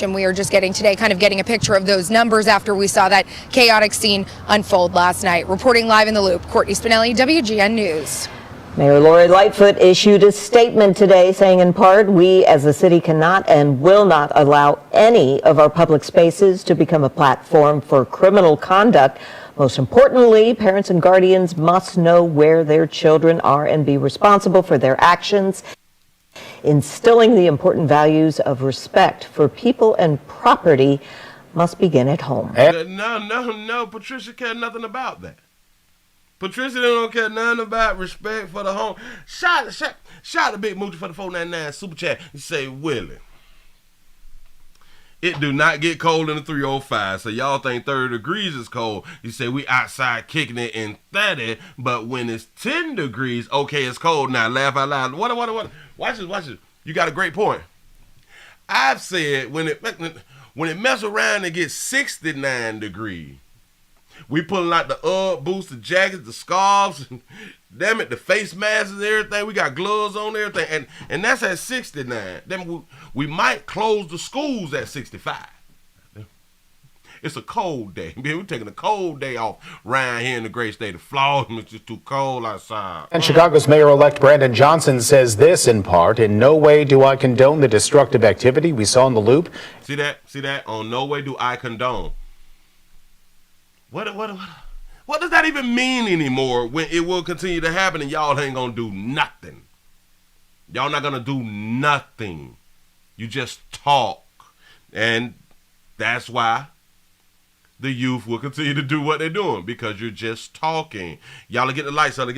And we are just getting today, kind of getting a picture of those numbers after we saw that chaotic scene unfold last night. Reporting live in the Loop, Courtney Spinelli, WGN News. Mayor Lori Lightfoot issued a statement today saying, in part, we as a city cannot and will not allow any of our public spaces to become a platform for criminal conduct. Most importantly, parents and guardians must know where their children are and be responsible for their actions. Instilling the important values of respect for people and property must begin at home. No, Patricia cared nothing about that. Patricia don't care nothing about respect for the home. Shout the Big Moochie for the 499 super chat. You say, Willie, it do not get cold in the 305. So y'all think 30 degrees is cold. You say we outside kicking it in 30, but when it's 10 degrees, okay, it's cold. Now laugh out loud. What? Watch this. You got a great point. I've said when it mess around and gets 69 degrees, we pulling out the boots, the jackets, the scarves, damn it, the face masks and everything. We got gloves on and everything, and that's at 69. Then we might close the schools at 65. It's a cold day. We're taking a cold day off around here in the great state of Florida. It's just too cold outside. And Chicago's Mayor-elect Brandon Johnson says this in part, "In no way do I condone the destructive activity we saw in the Loop." See that? See that? On no way do I condone. What does that even mean anymore when it will continue to happen and y'all ain't gonna do nothing? Y'all not gonna do nothing. You just talk. And that's why the youth will continue to do what they're doing, because you're just talking. Y'all get the lights up,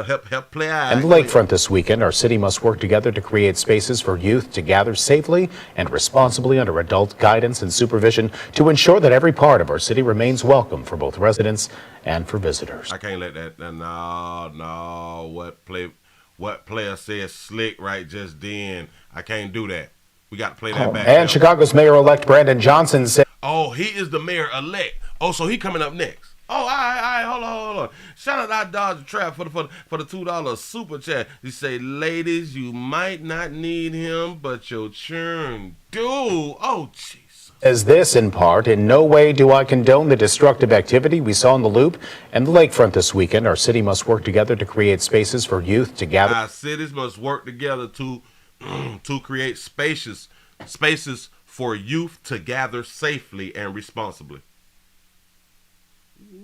help play out. And the lakefront this weekend, our city must work together to create spaces for youth to gather safely and responsibly under adult guidance and supervision to ensure that every part of our city remains welcome for both residents and for visitors. I can't let that, no, what player said slick right just then. I can't do that. We got to play that back. And Chicago's Mayor-elect Brandon Johnson said, "Oh, he is the mayor-elect. Oh, so he coming up next. Oh, all right, hold on. Shout out our Dodger Trap for the $2 super chat. He say, ladies, you might not need him, but your churn do." Oh, Jesus. As this in part, "In no way do I condone the destructive activity we saw in the Loop and the lakefront this weekend. Our city must work together to create spaces for youth to gather." Our cities must work together to create spaces for youth to gather safely and responsibly.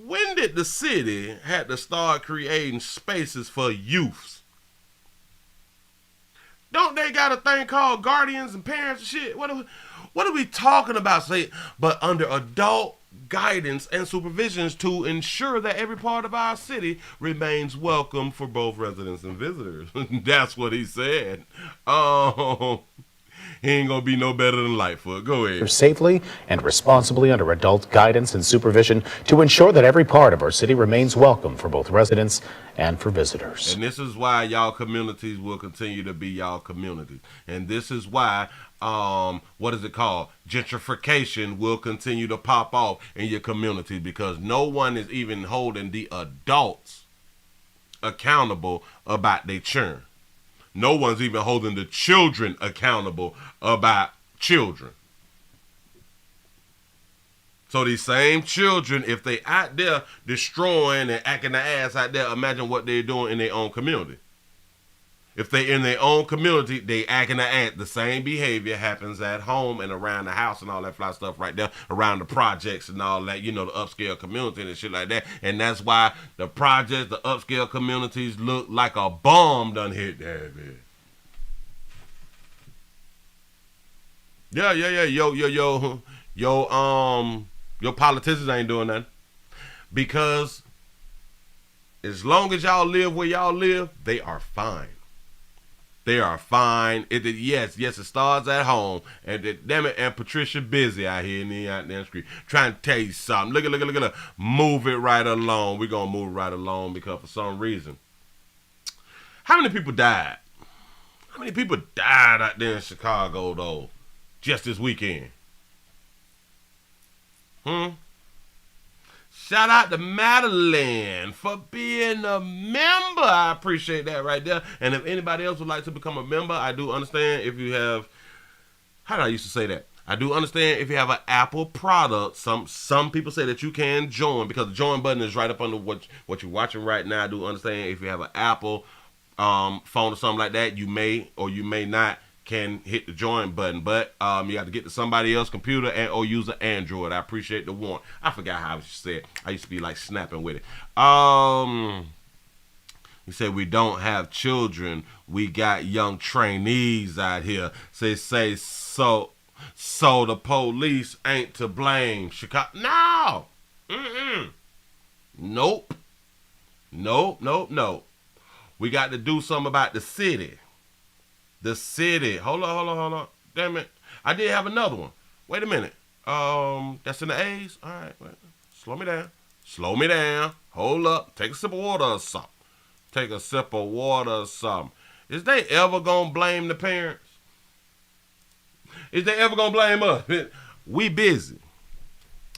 When did the city had to start creating spaces for youths? Don't they got a thing called guardians and parents and shit? What are we talking about? But under adult guidance and supervisions to ensure that every part of our city remains welcome for both residents and visitors. That's what he said. He ain't gonna be no better than Lightfoot. Go ahead. Safely and responsibly under adult guidance and supervision to ensure that every part of our city remains welcome for both residents and for visitors. And this is why y'all communities will continue to be y'all communities. And this is why, what is it called? Gentrification will continue to pop off in your community, because no one is even holding the adults accountable about their churn. No one's even holding the children accountable about children. So these same children, if they out there destroying and acting their ass out there, imagine what they're doing in their own community. If they in their own community, they acting their ass. The same behavior happens at home and around the house and all that fly stuff right there, around the projects and all that, the upscale community and shit like that. And that's why the projects, the upscale communities look like a bomb done hit that, man. Yeah. Your politicians ain't doing nothing. Because as long as y'all live where y'all live, they are fine. They are fine. Yes, it starts at home. And damn it, and Patricia busy out here in the street trying to tell you something. Look at move it right along. We're gonna move it right along because for some reason. How many people died? How many people died out there in Chicago though? Just this weekend. Shout out to Madeline for being a member. I appreciate that right there. And if anybody else would like to become a member, I do understand if you have, how did I used to say that? I do understand if you have an Apple product. Some people say that you can join because the join button is right up under what you're watching right now. I do understand if you have an Apple phone or something like that, you may or you may not can hit the join button, but you have to get to somebody else's computer or use an Android. I appreciate the warrant. I forgot how I said. I used to be like snapping with it. You said we don't have children. We got young trainees out here. Say so the police ain't to blame. Chicago. No. Nope. We got to do something about the city. The city. Hold on. Damn it. I did have another one. Wait a minute. That's in the A's. All right. Wait. Slow me down. Hold up. Take a sip of water or something. Is they ever going to blame the parents? Is they ever going to blame us? We busy.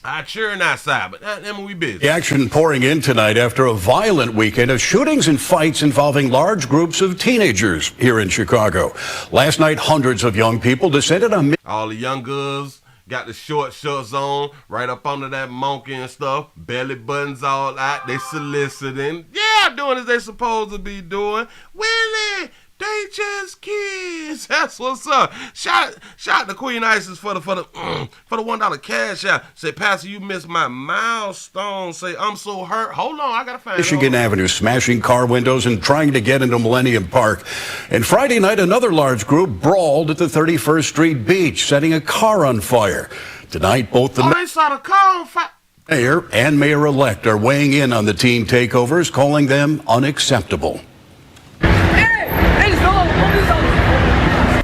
I cheering outside, but not we busy. The action pouring in tonight after a violent weekend of shootings and fights involving large groups of teenagers here in Chicago. Last night, hundreds of young people descended on... All the young girls, got the short shorts on, right up under that monkey and stuff, belly buttons all out, they soliciting. Yeah, doing as they supposed to be doing. Willie, they just kids. That's what's up. Shout to Queen Isis for the $1 cash out. Say, Pastor, you missed my milestone. Say, I'm so hurt. Hold on, I gotta find Michigan Avenue, smashing car windows and trying to get into Millennium Park. And Friday night, another large group brawled at the 31st Street Beach, setting a car on fire. Tonight, both the they saw the car on fire. mayor and mayor-elect are weighing in on the teen takeovers, calling them unacceptable.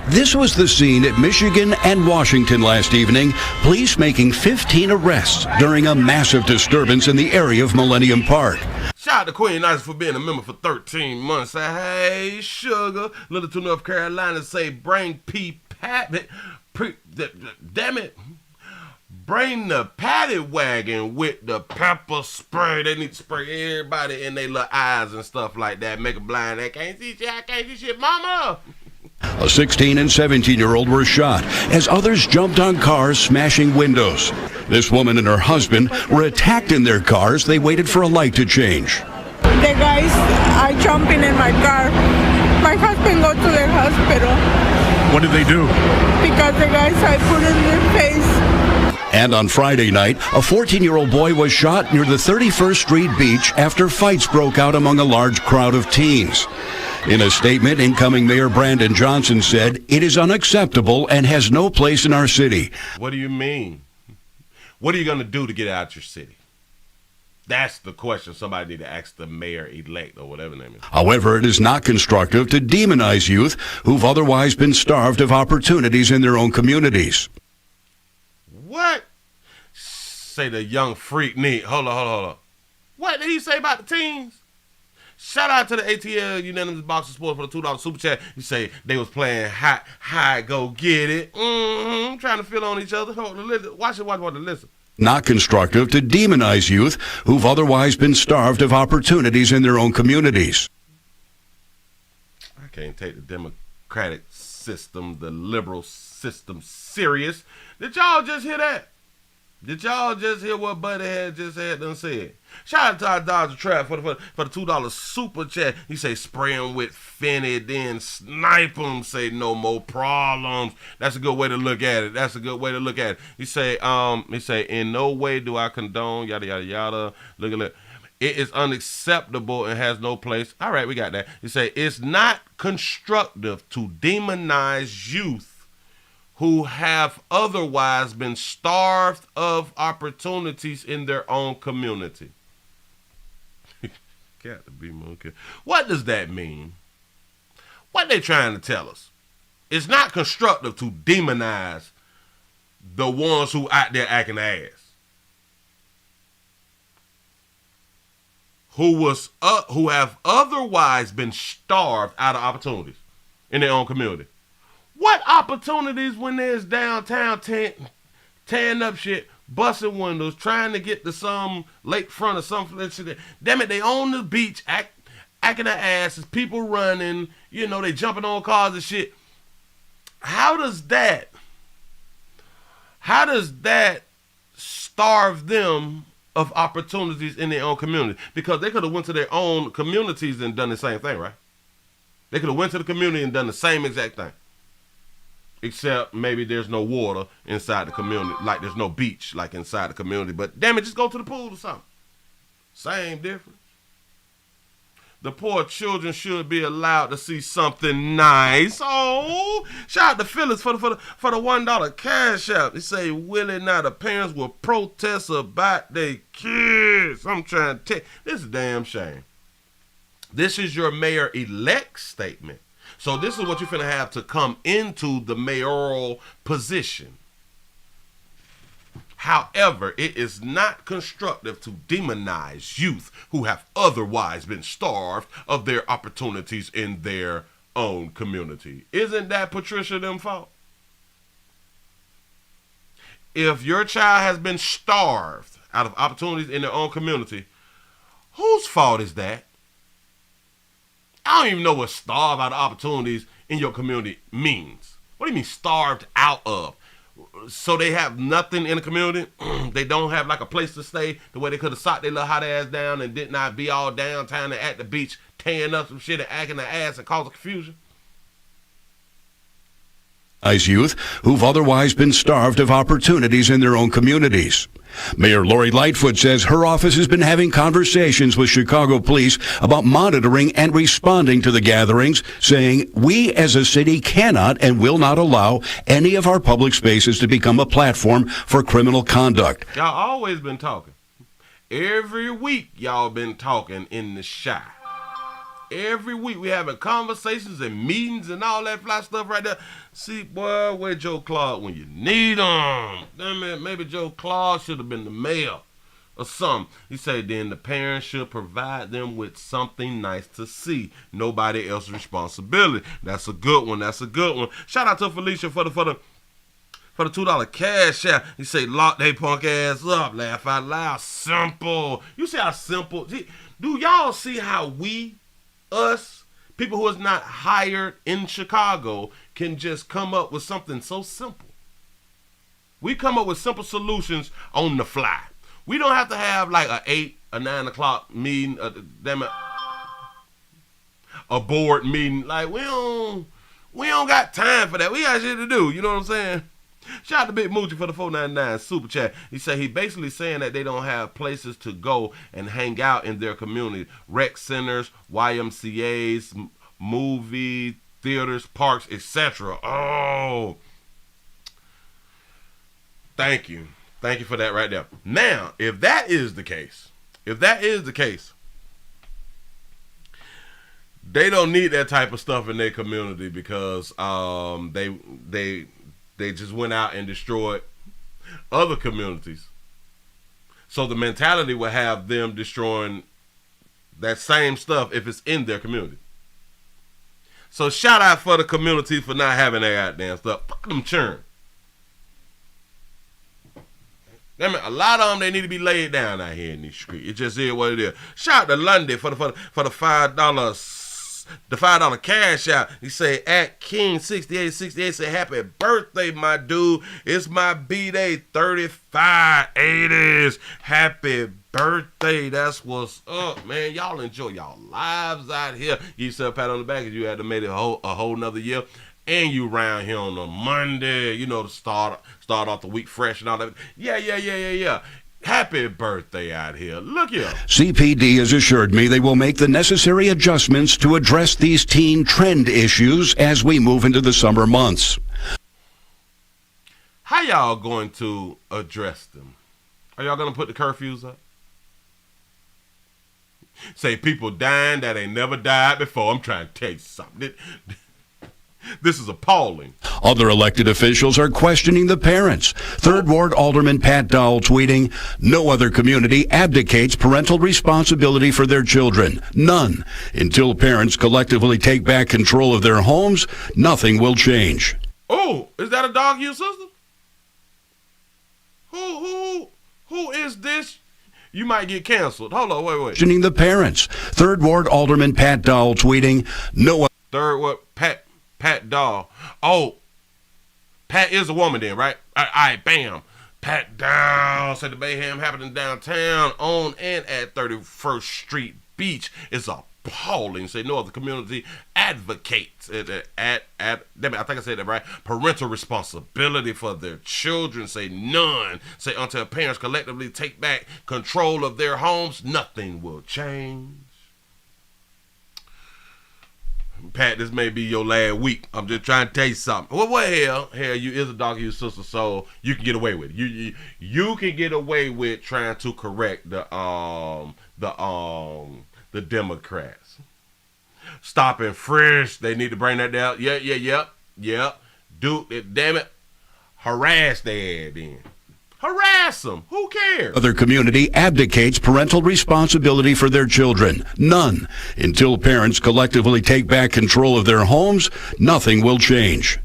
This was the scene at Michigan and Washington last evening. Police making 15 arrests during a massive disturbance in the area of Millennium Park. Shout out to Queen Isis for being a member for 13 months. Say, hey, sugar, little to North Carolina, say, bring damn it. Bring the paddy wagon with the pepper spray. They need to spray everybody in their little eyes and stuff like that. Make them blind. They can't see shit. I can't see shit. Mama! A 16 and 17-year-old were shot as others jumped on cars, smashing windows. This woman and her husband were attacked in their cars. They waited for a light to change. The guys are jumping in my car. My husband go to the hospital. What did they do? Because the guys I put in their face. And on Friday night, a 14-year-old boy was shot near the 31st Street Beach after fights broke out among a large crowd of teens. In a statement, incoming Mayor Brandon Johnson said, "It is unacceptable and has no place in our city." What do you mean? What are you going to do to get out your city? That's the question somebody need to ask the mayor-elect or whatever name is. However, it is not constructive to demonize youth who've otherwise been starved of opportunities in their own communities. What? Say the young freak need. Hold on. What did he say about the teens? Shout out to the ATL Unanimous Boxing Sports for the $2 super chat. You say they was playing high, go get it. Trying to feel on each other. Hold on, listen. Watch it, listen. Not constructive to demonize youth who've otherwise been starved of opportunities in their own communities. I can't take the Democratic system, the liberal system serious. Did y'all just hear that? Did y'all just hear what Buddy had just had done said? Shout out to our Dodger Trap for the $2 super chat. He say spray him with Finney, then snipe him. Say no more problems. That's a good way to look at it. He say in no way do I condone yada yada yada. Look. It is unacceptable and has no place. All right, we got that. He say it's not constructive to demonize youth who have otherwise been starved of opportunities in their own community. Got to be monkey. What does that mean? What they trying to tell us? It's not constructive to demonize the ones who out there acting ass. Who have otherwise been starved out of opportunities in their own community. What opportunities when there's downtown tearing up shit, busting windows, trying to get to some lakefront or something? Damn it, they on the beach acting their asses, people running, they jumping on cars and shit. How does that starve them of opportunities in their own community? Because they could have went to their own communities and done the same thing, right? They could have went to the community and done the same exact thing. Except maybe there's no water inside the community, like there's no beach like inside the community. But damn it, just go to the pool or something. Same difference. The poor children should be allowed to see something nice. Oh, shout out to Phyllis for the $1 cash out. They say Willie now the parents will protest about their kids. I'm trying to tell you, this is a damn shame. This is your mayor-elect statement. So this is what you're finna have to come into the mayoral position. However, it is not constructive to demonize youth who have otherwise been starved of their opportunities in their own community. Isn't that Patricia them fault? If your child has been starved out of opportunities in their own community, whose fault is that? I don't even know what starved out of opportunities in your community means. What do you mean starved out of? so they have nothing in the community. They don't have like a place to stay the way they could have socked their little hot ass down and did not be all downtown and at the beach tearing up some shit and acting their ass and causing confusion. Youth who've otherwise been starved of opportunities in their own communities. Mayor Lori Lightfoot says her office has been having conversations with Chicago police about monitoring and responding to the gatherings, saying we as a city cannot and will not allow any of our public spaces to become a platform for criminal conduct. Y'all always been talking. Every week y'all been talking in the Shy. Every week we having conversations and meetings and all that fly stuff right there. See, boy, where Joe Clark when you need him? Damn it, maybe Joe Clark should have been the mayor or something. He said then the parents should provide them with something nice to see. Nobody else's responsibility. That's a good one. That's a good one. Shout out to Felicia for the $2 cash out. He say lock they punk ass up. Laugh out loud. Simple. You see how simple? Do y'all see how us, people who is not hired in Chicago, can just come up with something so simple? We come up with simple solutions on the fly. We don't have to have like a 8 or 9 o'clock meeting, a board meeting. Like we don't got time for that. We got shit to do. You know what I'm saying? Shout out to Big Moochie for the $4.99 super chat. He said he basically saying that they don't have places to go and hang out in their community. Rec centers, YMCAs, movie theaters, parks, etc. Oh, thank you. Thank you for that right there. Now, if that is the case, they don't need that type of stuff in their community because they just went out and destroyed other communities. So the mentality would have them destroying that same stuff if it's in their community. So shout out for the community for not having that goddamn stuff. Fuck them churn. A lot of them, they need to be laid down out here in these streets. It just is what it is. Shout out to Lundy for the $5. The $5 cash out. He say at King 6868 say happy birthday, my dude. It's my B-Day 3580s. Happy birthday. That's what's up, man. Y'all enjoy y'all lives out here. Give yourself a pat on the back because you had to make it a whole nother year. And you round here on a Monday, you know, to start off the week fresh and all that. Yeah. Happy birthday out here. Look here. CPD has assured me they will make the necessary adjustments to address these teen trend issues as we move into the summer months. How y'all going to address them? Are y'all going to put the curfews up? Say people dying that ain't never died before. I'm trying to tell you something. This is appalling. Other elected officials are questioning the parents. 3rd Ward Alderman Pat Dowell tweeting, no other community abdicates parental responsibility for their children. None. Until parents collectively take back control of their homes, nothing will change. Oh, is that a dog you sister? Who is this? You might get canceled. Hold on, wait. Questioning the parents. 3rd Ward Alderman Pat Dowell tweeting, no. 3rd Ward Pat Dowell. Oh, Pat is a woman then, right? All right, bam. Pat Dowell said the mayhem happening downtown on and at 31st Street Beach is appalling. Say no other community advocates I think I said that right. Parental responsibility for their children. Say none. Say until parents collectively take back control of their homes, nothing will change. Pat, this may be your last week. I'm just trying to tell you something. Well, hell, you is a dog, you sister, so you can get away with it. You can get away with trying to correct the Democrats. Stop and frisk. They need to bring that down. Yeah. Do it. Damn it. Harass their ass then. Harass them. Who cares? Other community abdicates parental responsibility for their children. None. Until parents collectively take back control of their homes, nothing will change.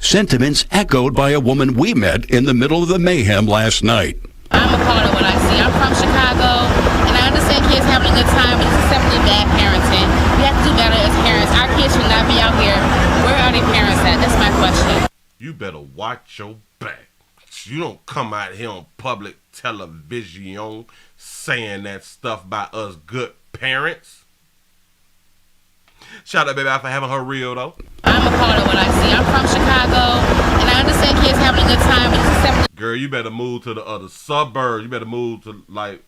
Sentiments echoed by a woman we met in the middle of the mayhem last night. I'm a part of what I see. I'm from Chicago, and I understand kids having a good time, but it's simply bad parenting. We have to do better as parents. Our kids should not be out here. Where are their parents at? That's my question. You better watch your back. You don't come out here on public television saying that stuff about us good parents. Shout out, baby, out for having her real, though. I'm appalled at what I see. I'm from Chicago, and I understand kids having a good time, but it's a 70. Girl, you better move to the other suburbs. You better move to, like,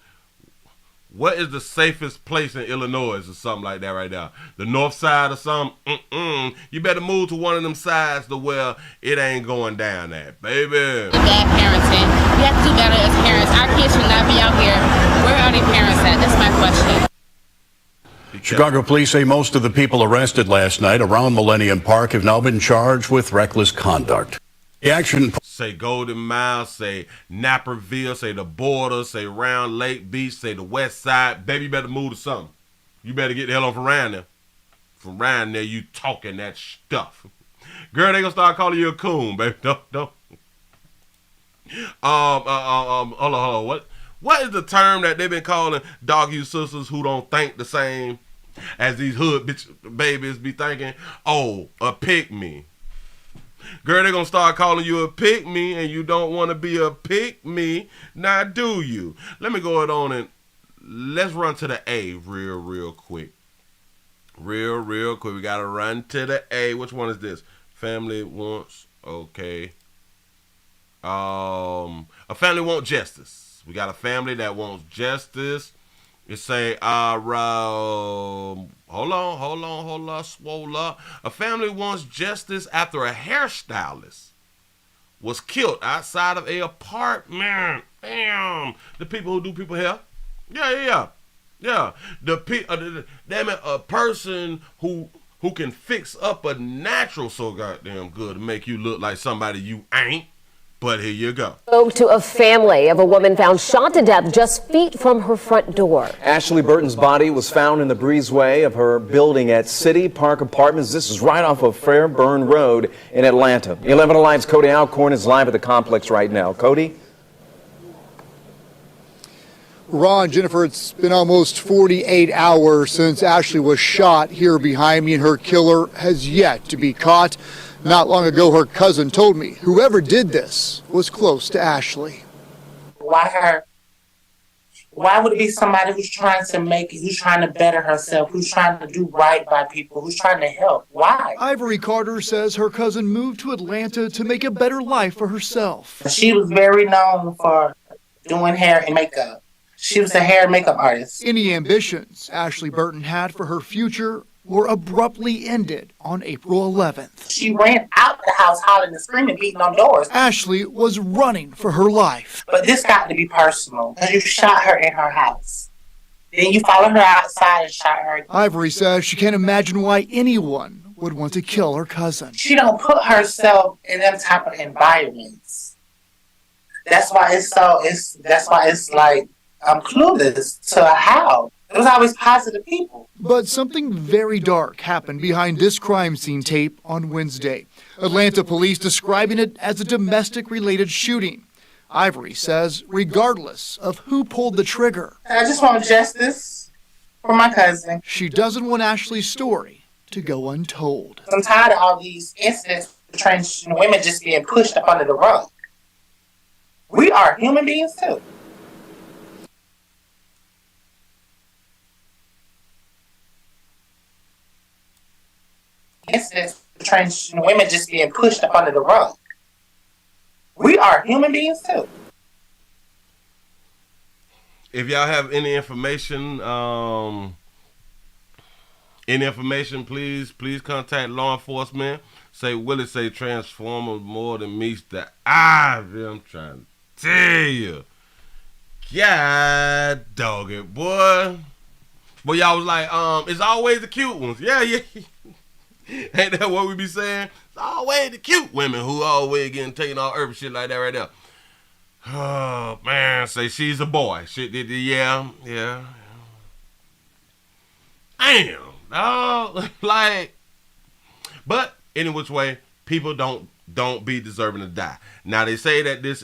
what is the safest place in Illinois or something like that right now? The north side or something? You better move to one of them sides to where it ain't going down at, baby. Bad parenting. We have to do better as parents. Our kids should not be out here. Where are their parents at? That's my question. Chicago police say most of the people arrested last night around Millennium Park have now been charged with reckless conduct. The action... Say Golden Mile, say Naperville, say the border, say Round Lake Beach, say the west side. Baby, you better move to something. You better get the hell on from around there. From around there, you talking that stuff. Girl, they gonna start calling you a coon, baby. Don't. Hold on. What is the term that they've been calling dog you sisters who don't think the same as these hood bitch babies be thinking? Oh, a pick-me. Girl, they're going to start calling you a pick-me, and you don't want to be a pick-me. Now, do you? Let me go on and let's run to the A real quick. Real quick. We got to run to the A. Which one is this? Family wants, okay. A family wants justice. We got a family that wants justice. It say, hold on, swole up. A family wants justice after a hairstylist was killed outside of a apartment. Damn. The people who do people hair. Yeah. Damn it, a person who can fix up a natural so goddamn good to make you look like somebody you ain't. But here you go. Spoke to a family of a woman found shot to death just feet from her front door. Ashley Burton's body was found in the breezeway of her building at City Park Apartments. This is right off of Fairburn Road in Atlanta. 11 Alive's Cody Alcorn is live at the complex right now. Cody? Ron, Jennifer, it's been almost 48 hours since Ashley was shot here behind me, and her killer has yet to be caught. Not long ago, her cousin told me whoever did this was close to Ashley. Why her? Why would it be somebody who's trying to make it, who's trying to better herself, who's trying to do right by people, who's trying to help? Why? Ivory Carter says her cousin moved to Atlanta to make a better life for herself. She was very known for doing hair and makeup. She was a hair and makeup artist. Any ambitions Ashley Burton had for her future were abruptly ended on April 11th. She ran out the house hollering and screaming, beating on doors. Ashley was running for her life. But this got to be personal, because you shot her in her house. Then you followed her outside and shot her. Ivory says she can't imagine why anyone would want to kill her cousin. She don't put herself in them type of environments. That's why it's like, I'm clueless to how. It was always positive people. But something very dark happened behind this crime scene tape on Wednesday. Atlanta police describing it as a domestic-related shooting. Ivory says regardless of who pulled the trigger, I just want justice for my cousin. She doesn't want Ashley's story to go untold. I'm tired of all these incidents of transgender women just being pushed up under the rug. We are human beings too. Incidents of transgender women just being pushed up under the rug. We are human beings too. If y'all have any information, please contact law enforcement. Say Willie say Transformers more than meets the eye. I'm trying to tell you. God dog it, boy. But y'all was like, it's always the cute ones. Yeah. Ain't that what we be saying? It's always the cute women who always getting taken all urban shit like that right there. Oh, man. Say she's a boy. Shit, yeah. Damn. Oh, like, but any which way, people don't be deserving to die. Now, they say that this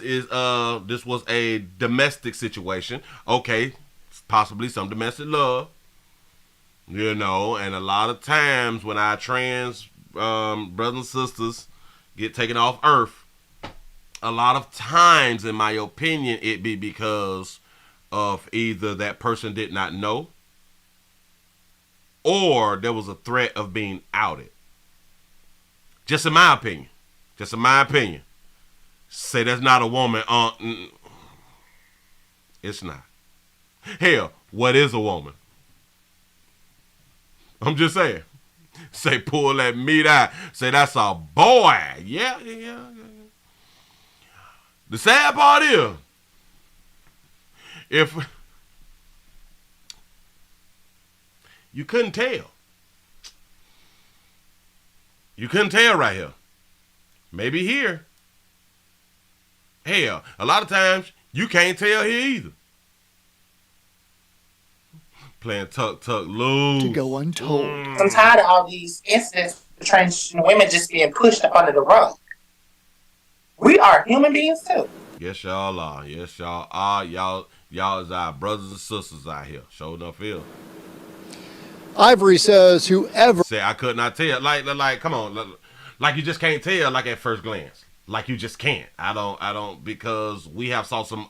was a domestic situation. Okay, possibly some domestic love. You know, and a lot of times when our trans brothers and sisters get taken off Earth, a lot of times, in my opinion, it be because of either that person did not know or there was a threat of being outed. Just in my opinion. Just in my opinion. Say that's not a woman. It's not. Hell, what is a woman? I'm just saying. Say pull that meat out. Say that's a boy. Yeah. The sad part is, if you couldn't tell. You couldn't tell right here. Maybe here. Hell, a lot of times you can't tell here either. Playing tuck loose. To go untold. I'm tired of all these incidents of transgender women just being pushed up under the rug. We are human beings too. Yes, y'all are. Yes, y'all are. Y'all is our brothers and sisters out here. Sure enough feel. Ivory says whoever... Say, I could not tell. Like, come on. Like, you just can't tell, like, at first glance. Like, you just can't. I don't, because we have saw some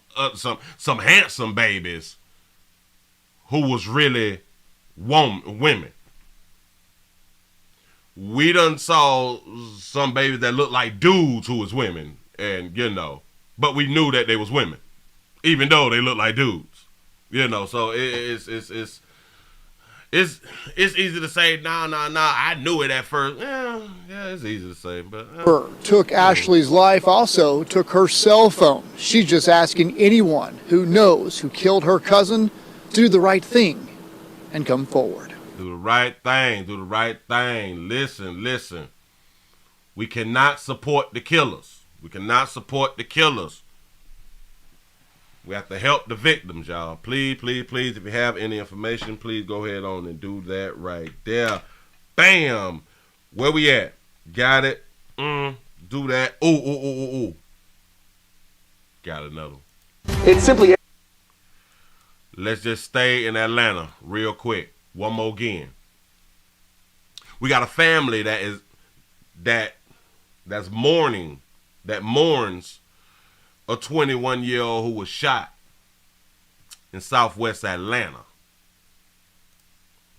handsome babies who was really women. We done saw some babies that looked like dudes who was women, and, but we knew that they was women, even though they looked like dudes, so it's easy to say, nah, I knew it at first. Yeah, it's easy to say, but... took Ashley's life, also took her cell phone. She's just asking anyone who knows who killed her cousin to do the right thing and come forward. Do the right thing. Do the right thing. Listen. We cannot support the killers. We cannot support the killers. We have to help the victims, y'all. Please, if you have any information, please go ahead on and do that right there. Bam. Where we at? Got it. Do that. Ooh. Got another one. It's simply... Let's just stay in Atlanta real quick. One more again. We got a family that's mourning, that mourns a 21-year-old who was shot in Southwest Atlanta.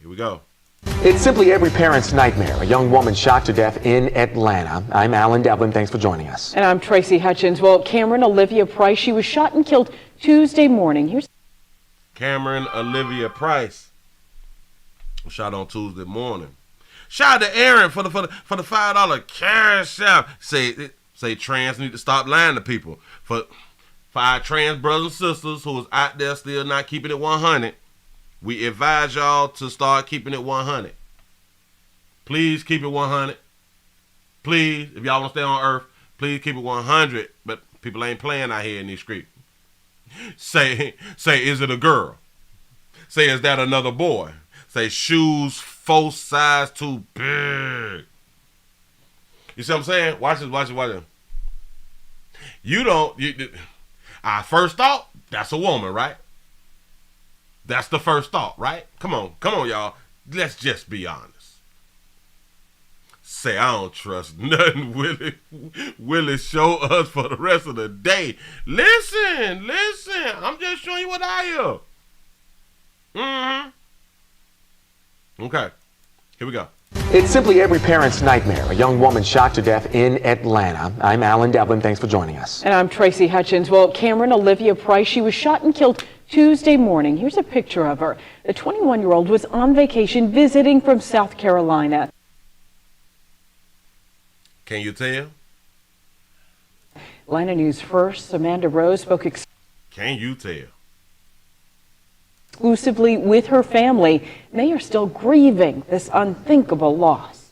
Here we go. It's simply every parent's nightmare. A young woman shot to death in Atlanta. I'm Alan Devlin. Thanks for joining us. And I'm Tracy Hutchins. Well, Cameron Olivia Price, she was shot and killed Tuesday morning. Here's Cameron Olivia Price shot on Tuesday morning. Shout out to Aaron for the $5 cash out. Say trans need to stop lying to people. For our trans brothers and sisters who is out there still not keeping it 100, we advise y'all to start keeping it 100. Please keep it 100. Please, if y'all want to stay on earth, please keep it 100. But people ain't playing out here in these streets. Say, is it a girl? Say, is that another boy? Say, shoes 4 size too big. You see what I'm saying? Watch this. Our first thought, that's a woman, right? That's the first thought, right? Come on, y'all. Let's just be honest. Say, I don't trust nothing Willie show us for the rest of the day. Listen. I'm just showing you what I hear. Okay, here we go. It's simply every parent's nightmare. A young woman shot to death in Atlanta. I'm Alan Devlin. Thanks for joining us. And I'm Tracy Hutchins. Well, Cameron Olivia Price, she was shot and killed Tuesday morning. Here's a picture of her. The 21-year-old was on vacation visiting from South Carolina. Can you tell? Atlanta News First, Amanda Rose spoke Can you tell? Exclusively with her family. They are still grieving this unthinkable loss.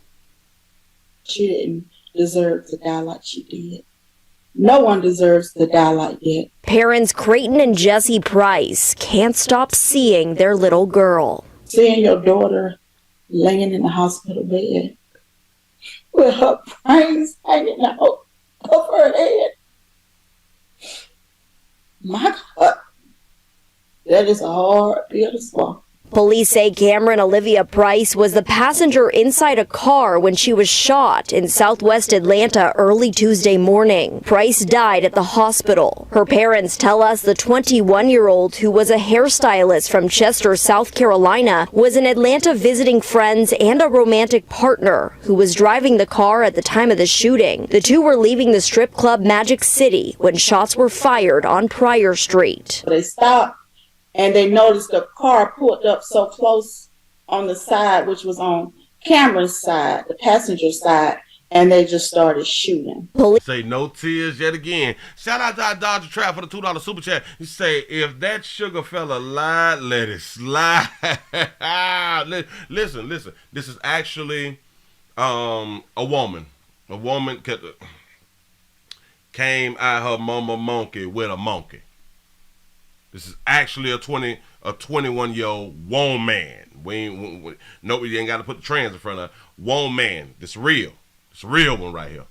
She didn't deserve to die like she did. No one deserves to die like that. Parents Creighton and Jesse Price can't stop seeing their little girl. Seeing your daughter laying in the hospital bed with her brains hanging out of her head. My God, that is a hard pill to swallow. Police say Cameron Olivia Price was the passenger inside a car when she was shot in southwest Atlanta early Tuesday morning. Price died at the hospital. Her parents tell us the 21-year-old, who was a hairstylist from Chester, South Carolina, was in Atlanta visiting friends and a romantic partner who was driving the car at the time of the shooting. The two were leaving the strip club Magic City when shots were fired on Pryor Street. They stopped and they noticed the car pulled up so close on the side, which was on Cameron's side, the passenger side, and they just started shooting. Say no tears yet again. Shout out to our Dodger Trap for the $2 super chat. You say, if that sugar fella lied, let it slide. Listen. This is actually a woman. A woman came at her mama monkey with a monkey. This is actually a 21-year-old woman. Nobody ain't got to put the trans in front of her. Woman. This real. It's a real one right here.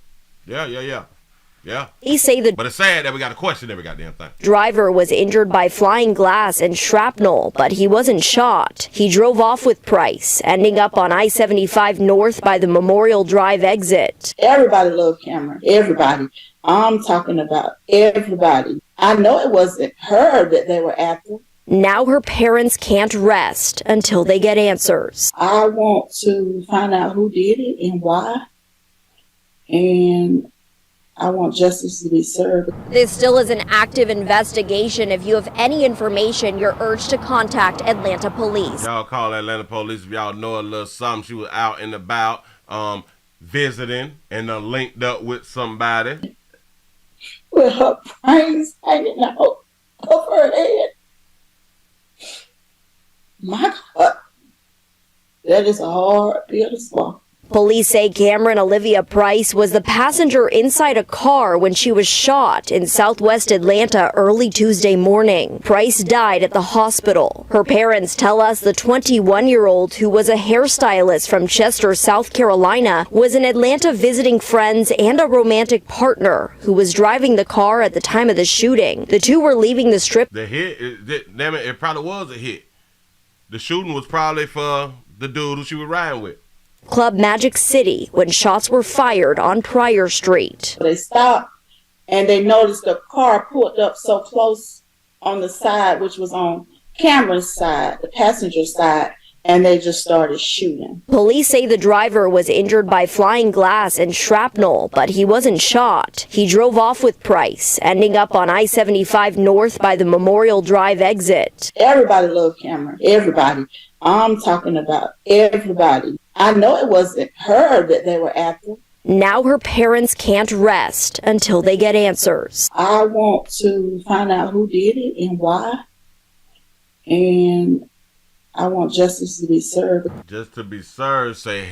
Yeah. They say the but it's sad that we got to question every goddamn thing. Driver was injured by flying glass and shrapnel, but he wasn't shot. He drove off with Price, ending up on I-75 North by the Memorial Drive exit. Everybody loved Cameron. Everybody. I'm talking about everybody. I know it wasn't her that they were after. Now her parents can't rest until they get answers. I want to find out who did it and why. And I want justice to be served. This still is an active investigation. If you have any information, you're urged to contact Atlanta police. Y'all call Atlanta police if y'all know a little something. She was out and about visiting and linked up with somebody. With her brains hanging out of her head. My God. That is a hard pill to swallow. Police say Cameron Olivia Price was the passenger inside a car when she was shot in southwest Atlanta early Tuesday morning. Price died at the hospital. Her parents tell us the 21-year-old, who was a hairstylist from Chester, South Carolina, was in Atlanta visiting friends and a romantic partner who was driving the car at the time of the shooting. The two were leaving the strip. The hit, it probably was a hit. The shooting was probably for the dude who she was riding with. Club Magic City when shots were fired on Pryor Street. They stopped and they noticed the car pulled up so close on the side, which was on Cameron's side, the passenger side, and they just started shooting. Police say the driver was injured by flying glass and shrapnel, but he wasn't shot. He drove off with Price, ending up on I-75 North by the Memorial Drive exit. Everybody loved Cameron. Everybody. I'm talking about everybody. I know it wasn't her that they were after. Now her parents can't rest until they get answers. I want to find out who did it and why. And I want justice to be served. Just to be served, say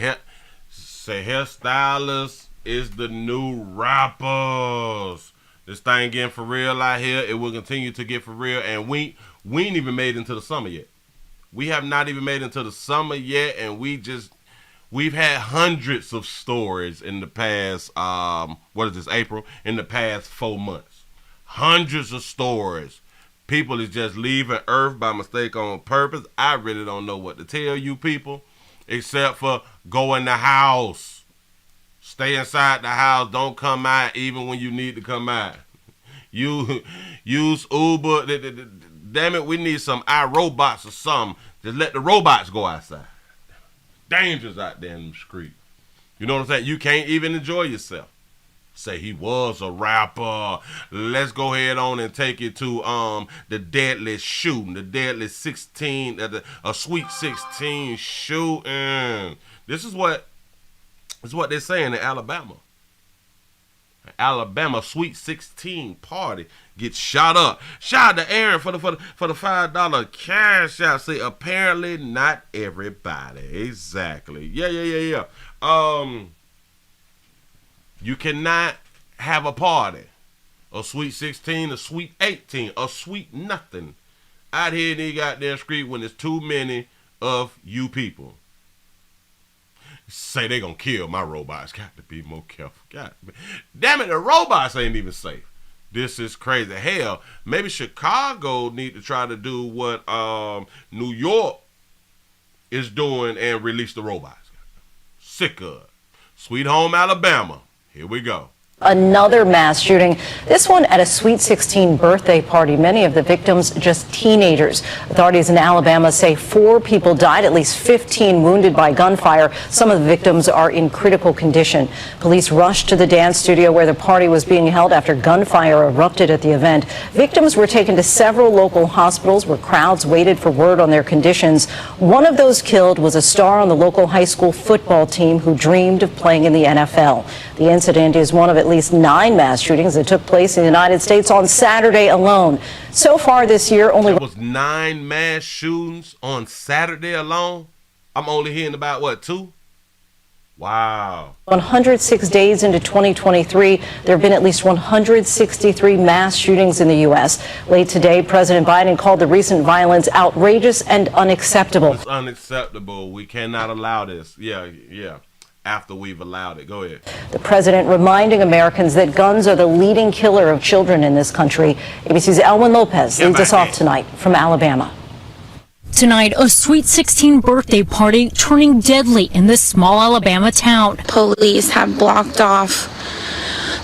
hairstylists is the new rappers. This thing getting for real out here. It will continue to get for real. And we ain't even made it into the summer yet. We have not even made it into the summer yet. And we've had hundreds of stories in the past, April? In the past 4 months. Hundreds of stories. People is just leaving Earth by mistake on purpose. I really don't know what to tell you people, except for go in the house. Stay inside the house. Don't come out even when you need to come out. You use Uber. Damn it, we need some iRobots or something. Just let the robots go outside. Dangerous out there in the street. You know what I'm saying? You can't even enjoy yourself. Say he was a rapper. Let's go ahead on and take it to the deadly shooting, the deadly 16, a sweet 16 shooting. This is what they're saying in Alabama. Alabama Sweet 16 party gets shot up. Shout out to Aaron for the $5 cash out. Say apparently not everybody. Exactly. Yeah. You cannot have a party, a sweet 16, a sweet 18, a sweet nothing out here in the goddamn street when there's too many of you people. Say they gonna kill my robots. Got to be more careful. Damn it, the robots ain't even safe. This is crazy. Hell, maybe Chicago need to try to do what New York is doing and release the robots. Sick of it. Sweet Home Alabama. Here we go. Another mass shooting, this one at a Sweet 16 birthday party. Many of the victims just teenagers. Authorities in Alabama say 4 people died, at least 15 wounded by gunfire. Some of the victims are in critical condition. Police rushed to the dance studio where the party was being held after gunfire erupted at the event. Victims were taken to several local hospitals where crowds waited for word on their conditions. One of those killed was a star on the local high school football team who dreamed of playing in the NFL. The incident is one of at least 9 mass shootings that took place in the United States on Saturday alone. So far this year, only... There was 9 mass shootings on Saturday alone? I'm only hearing about, what, 2? Wow. 106 days into 2023, there have been at least 163 mass shootings in the U.S. Late today, President Biden called the recent violence outrageous and unacceptable. It's unacceptable. We cannot allow this. Yeah. After we've allowed it. Go ahead. The president reminding Americans that guns are the leading killer of children in this country. ABC's Elwin Lopez leads us off tonight from Alabama. Tonight, a Sweet 16 birthday party turning deadly in this small Alabama town. Police have blocked off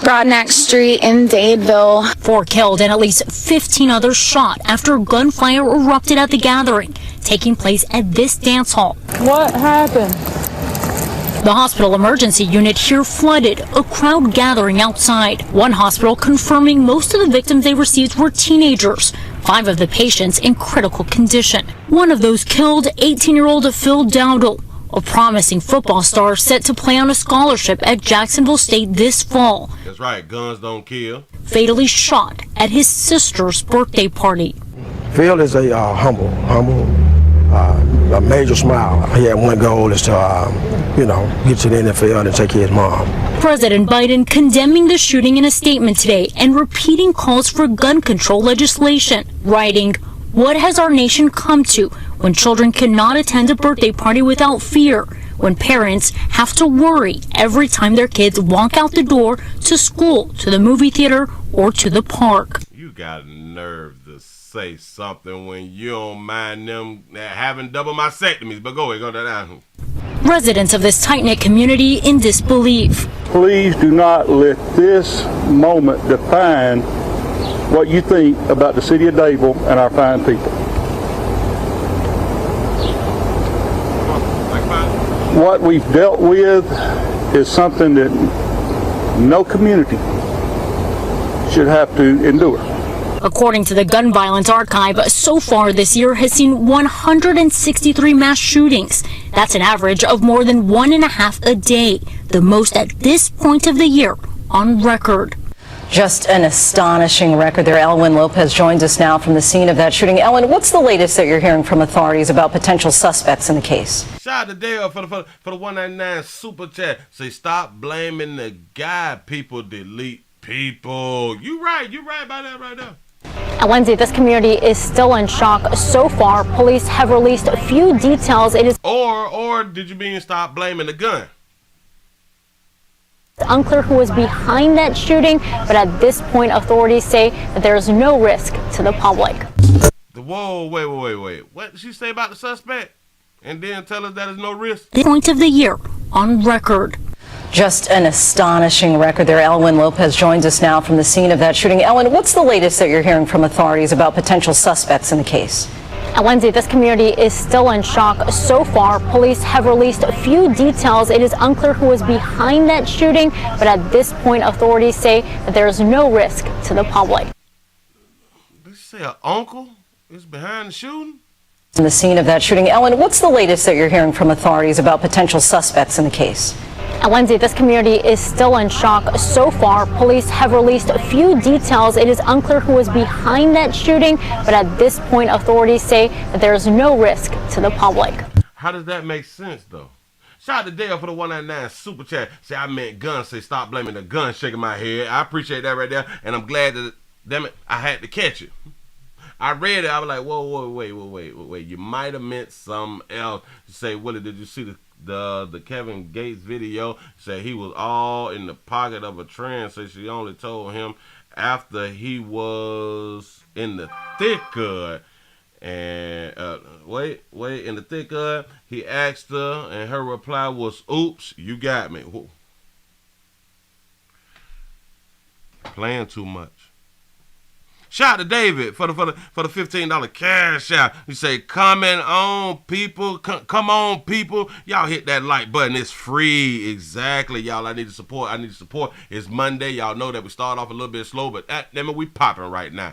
Broadneck Street in Dadeville. 4 killed and at least 15 others shot after gunfire erupted at the gathering, taking place at this dance hall. What happened? The hospital emergency unit here flooded, a crowd gathering outside. One hospital confirming most of the victims they received were teenagers, 5 of the patients in critical condition. One of those killed, 18-year-old Phil Dowdle, a promising football star set to play on a scholarship at Jacksonville State this fall. That's right, guns don't kill. Fatally shot at his sister's birthday party. Phil is a humble, a major smile. He had one goal is to, get to the NFL and take care of his mom. President Biden condemning the shooting in a statement today and repeating calls for gun control legislation, writing, "What has our nation come to when children cannot attend a birthday party without fear, when parents have to worry every time their kids walk out the door to school, to the movie theater, or to the park?" You got nerve to say something when you don't mind them having double mastectomies, but go ahead, go down. Residents of this tight-knit community in disbelief. Please do not let this moment define what you think about the city of Dadeville and our fine people. What we've dealt with is something that no community should have to endure. According to the Gun Violence Archive, so far this year has seen 163 mass shootings. That's an average of more than 1.5 a day, the most at this point of the year on record. Just an astonishing record there. Elwin Lopez joins us now from the scene of that shooting. Elwin, what's the latest that you're hearing from authorities about potential suspects in the case? Shout out to Dale for the 199 super chat. Say stop blaming the guy. People delete people. You right about that right there. And Lindsay, this community is still in shock. So far, police have released a few details. It is or did you mean stop blaming the gun? unclear who was behind that shooting, but at this point, authorities say that there is no risk to the public. Whoa, wait. What did she say about the suspect? And then tell us that there's no risk? The point of the year on record. Just an astonishing record there. Elwin Lopez joins us now from the scene of that shooting. Elwin, what's the latest that you're hearing from authorities about potential suspects in the case? And Lindsay, this community is still in shock. So far, police have released a few details. It is unclear who was behind that shooting, but at this point, authorities say that there is no risk to the public. Did you say an uncle is behind the shooting? In the scene of that shooting. Elwin, what's the latest that you're hearing from authorities about potential suspects in the case? And Lindsay, this community is still in shock. So far, police have released a few details. It is unclear who was behind that shooting, but at this point, authorities say that there is no risk to the public. How does that make sense, though? Shout out to Dale for the 199 super chat. Say I meant gun. Say stop blaming the gun. Shaking my head. I appreciate that right there, and I'm glad that, damn it, I had to catch it. I read it. I was like, whoa, wait. You might have meant something else. Say, Willie, did you see the Kevin Gates video? Said he was all in the pocket of a trend. So she only told him after he was in the thick of it. And wait, in the thick of it, he asked her, and her reply was, "Oops, you got me." Whoa. Playing too much. Shout out to David for the $15 cash out. You say, "Coming on, people, come on, people." Y'all hit that like button. It's free. Exactly, y'all. I need support. It's Monday. Y'all know that we start off a little bit slow, but we popping right now.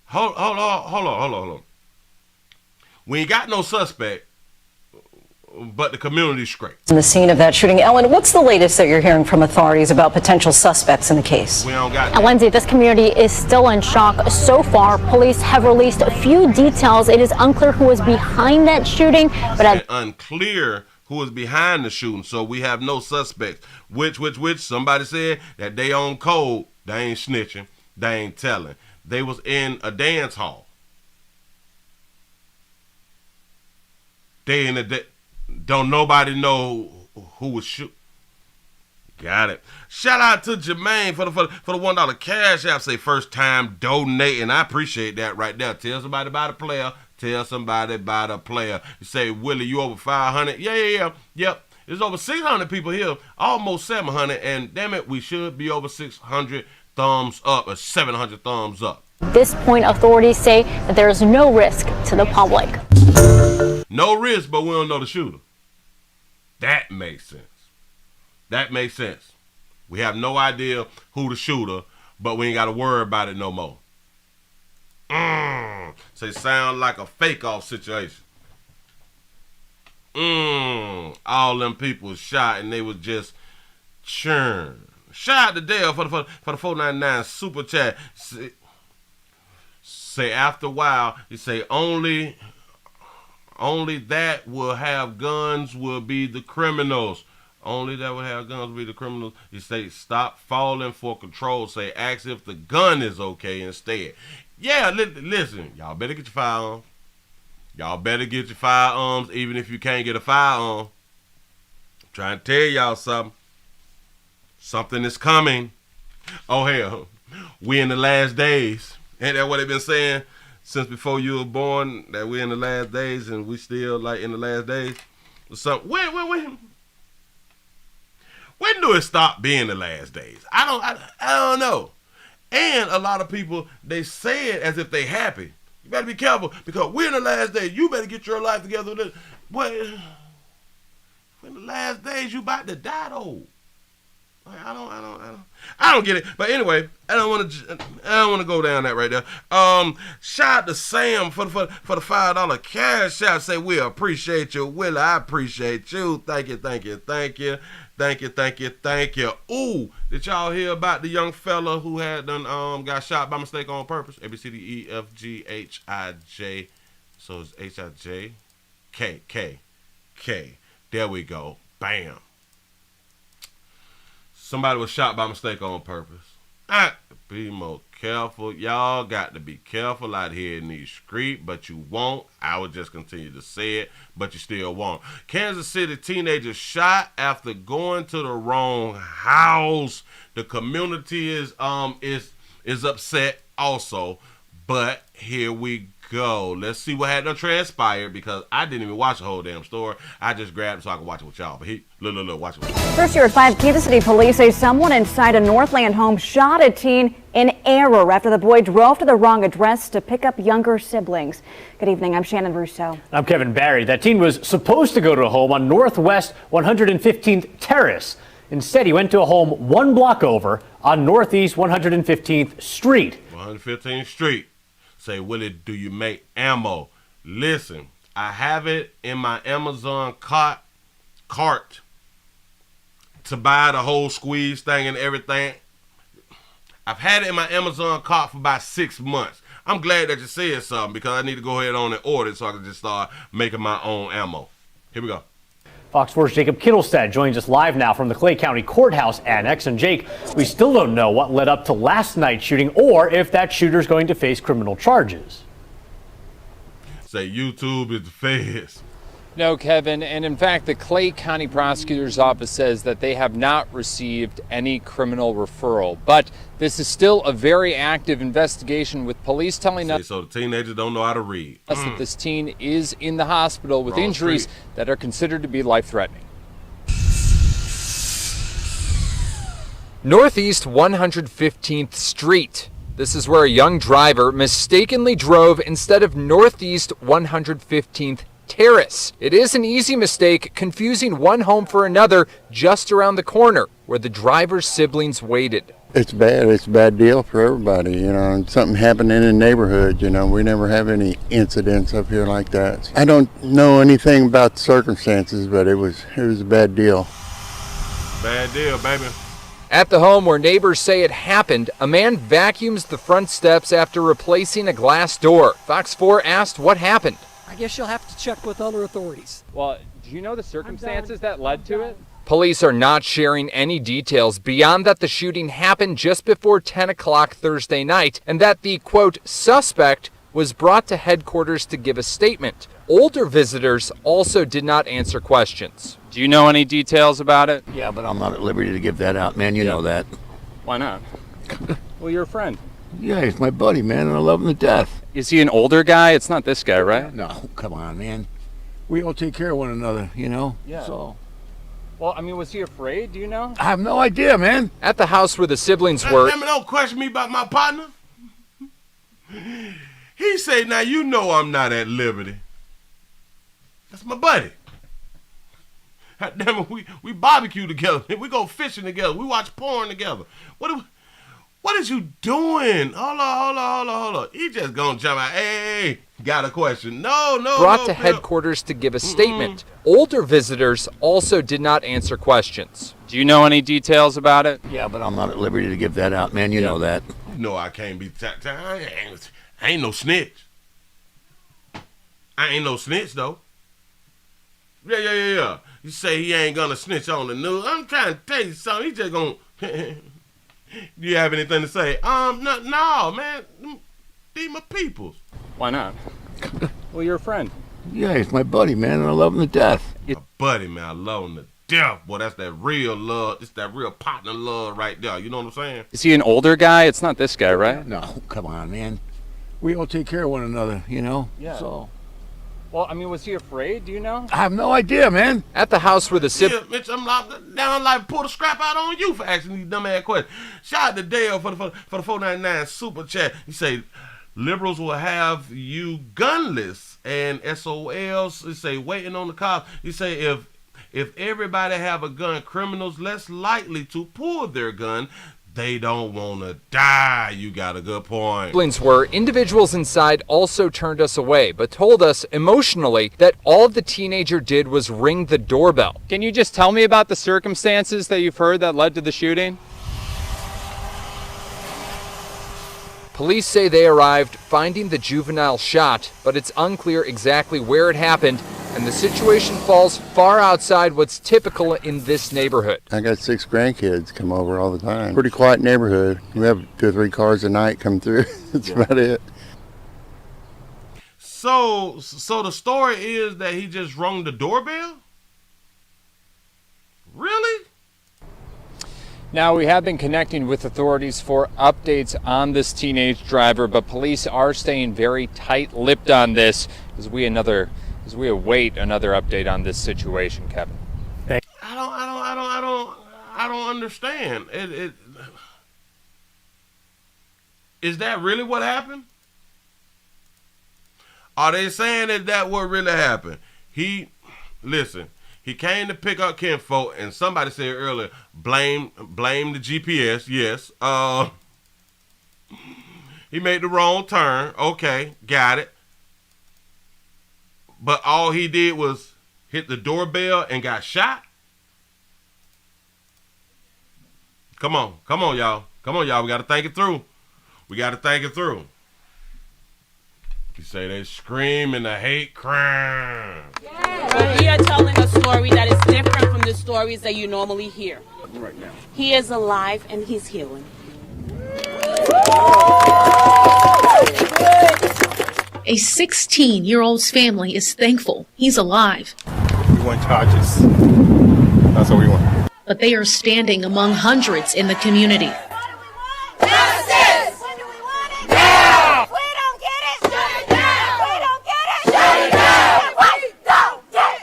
Hold on. We ain't got no suspect, but the community's straight. In the scene of that shooting, Ellen, what's the latest that you're hearing from authorities about potential suspects in the case? We don't got. And Lindsay, this community is still in shock. So far, police have released a few details. It is unclear who is behind that shooting, but unclear who is behind the shooting. So we have no suspects. Which somebody said that they on code. They ain't snitching. They ain't telling. They was in a dance hall. They in a don't nobody know who was shoot. Got it. Shout out to Jermaine for the $1 cash app. Say first time donating. I appreciate that right there. Tell somebody about the player. Tell somebody about a player. You say, Willie, you over 500? Yeah. Yep. There's over 600 people here. Almost 700. And damn it, we should be over 600 thumbs up or 700 thumbs up. at this point, authorities say that there is no risk to the public. No risk, but we don't know the shooter. That makes sense. We have no idea who the shooter, but we ain't got to worry about it no more. So it sound like a fake-off situation. All them people was shot and they was just churn. Shout out to Dale for the $4.99 super chat. Say after a while, you say only that will have guns will be the criminals. Only that will have guns will be the criminals. You say stop falling for control. Say ask if the gun is okay instead. Yeah, listen, y'all better get your firearms. Y'all better get your firearms even if you can't get a firearm. I'm trying to tell y'all something. Something is coming. Oh hell, we in the last days. Ain't that what they've been saying since before you were born? That we in the last days and we still like in the last days? Or something. When do it stop being the last days? I don't know. And a lot of people, they say it as if they happy. You better be careful because we're in the last days. You better get your life together. Well, in the last days, you about to die though. Like, I don't get it. But anyway, I don't want to go down that right there. Shout out to Sam for the $5 cash out. Say we appreciate you, Willie. I appreciate you. Thank you. Ooh, did y'all hear about the young fella who had got shot by mistake on purpose? A, B, C, D, E, F, G, H, I, J. So it's H, I, J, K. There we go. Bam. Somebody was shot by mistake on purpose. Be more careful. Y'all got to be careful out here in these streets, but you won't. I would just continue to say it, but you still won't. Kansas City teenager shot after going to the wrong house. The community is upset also, but here we go. Let's see what had to transpire because I didn't even watch the whole damn story. I just grabbed it so I could watch it with y'all. But look, watch it with y'all. First here at 5, Kansas City police say someone inside a Northland home shot a teen in error after the boy drove to the wrong address to pick up younger siblings. Good evening, I'm Shannon Russo. I'm Kevin Barry. That teen was supposed to go to a home on Northwest 115th Terrace. Instead, he went to a home 1 block over on Northeast 115th Street. 115th Street. Say, Willie, do you make ammo? Listen, I have it in my Amazon cart to buy the whole squeeze thing and everything. I've had it in my Amazon cart for about 6 months. I'm glad that you said something because I need to go ahead on and order it so I can just start making my own ammo. Here we go. Fox 4's Jacob Kittelstad joins us live now from the Clay County Courthouse Annex. And Jake, we still don't know what led up to last night's shooting or if that shooter's going to face criminal charges. Say YouTube is the feds. No, Kevin, and in fact, the Clay County Prosecutor's Office says that they have not received any criminal referral. But this is still a very active investigation, with police telling us so the teenagers don't know how to read. That this teen is in the hospital with injuries that are considered to be life-threatening. Northeast 115th Street. This is where a young driver mistakenly drove instead of Northeast 115th Terrace. It is an easy mistake, confusing one home for another just around the corner where the driver's siblings waited. It's bad. It's a bad deal for everybody, you know, and something happened in the neighborhood, you know. We never have any incidents up here like that. I don't know anything about the circumstances, but it was a bad deal. Bad deal, baby. At the home where neighbors say it happened, a man vacuums the front steps after replacing a glass door. Fox 4 asked what happened. I guess you'll have to check with other authorities. Well, do you know the circumstances that led to it? Police are not sharing any details beyond that the shooting happened just before 10 o'clock Thursday night and that the, quote, suspect was brought to headquarters to give a statement. Older visitors also did not answer questions. Do you know any details about it? Yeah, but I'm not at liberty to give that out, man. You know that. Why not? Well, you're a friend. Yeah, he's my buddy, man, and I love him to death. Is he an older guy? It's not this guy, right? No, come on, man. We all take care of one another, you know? Yeah. So. Well, I mean, was he afraid? Do you know? I have no idea, man. At the house where the siblings were. Damn it, don't question me about my partner. He said, now you know I'm not at liberty. That's my buddy. Damn it, we barbecue together. We go fishing together. We watch porn together. What is you doing? Hold on. He just gonna jump out. Hey, got a question. No. Brought to headquarters to give a statement. Older visitors also did not answer questions. Do you know any details about it? Yeah, but I'm not at liberty to give that out, man. You know that. No, I can't be. I ain't no snitch. I ain't no snitch, though. Yeah. You say he ain't gonna snitch on the news. I'm trying to tell you something. He just gonna... Do you have anything to say? No, man. These my peoples. Why not? Well, you're a friend. Yeah, he's my buddy, man, and I love him to death. My buddy, man, I love him to death. Boy, that's that real love. It's that real partner love right there. You know what I'm saying? Is he an older guy? It's not this guy, right? No, come on, man. We all take care of one another, you know? Yeah. So. Well, I mean, was he afraid? Do you know? I have no idea, man. At the house where the Yeah, Mitch, I'm down like pull the scrap out on you for asking these dumb ass questions. Shout out to Dale for the 499 super chat. He say liberals will have you gunless and SOLs. He say waiting on the cops. He say if everybody have a gun, criminals less likely to pull their gun. They don't want to die. You got a good point. Siblings were. Individuals inside also turned us away, but told us emotionally that all the teenager did was ring the doorbell. Can you just tell me about the circumstances that you've heard that led to the shooting? Police say they arrived finding the juvenile shot, but it's unclear exactly where it happened, and the situation falls far outside what's typical in this neighborhood. I got 6 grandkids come over all the time. Pretty quiet neighborhood. We have 2 or 3 cars a night come through. That's about it. So the story is that he just rung the doorbell? Really? Now, we have been connecting with authorities for updates on this teenage driver, but police are staying very tight-lipped on this as we await another update on this situation, Kevin. I don't understand. Is that really what happened? Are they saying that what really happened? He came to pick up kinfolk, and somebody said earlier, blame the GPS. Yes. He made the wrong turn. Okay, got it. But all he did was hit the doorbell and got shot. Come on, y'all. We got to think it through. You say they screaming the hate crime. But we are telling a story that is different from the stories that you normally hear. Right now. He is alive and he's healing. A 16-year-old's family is thankful he's alive. We want charges. That's what we want. But they are standing among hundreds in the community. Justice! When do we want it? Now! We don't get it! Shut it down! We don't get it! Shut it down! We don't get it!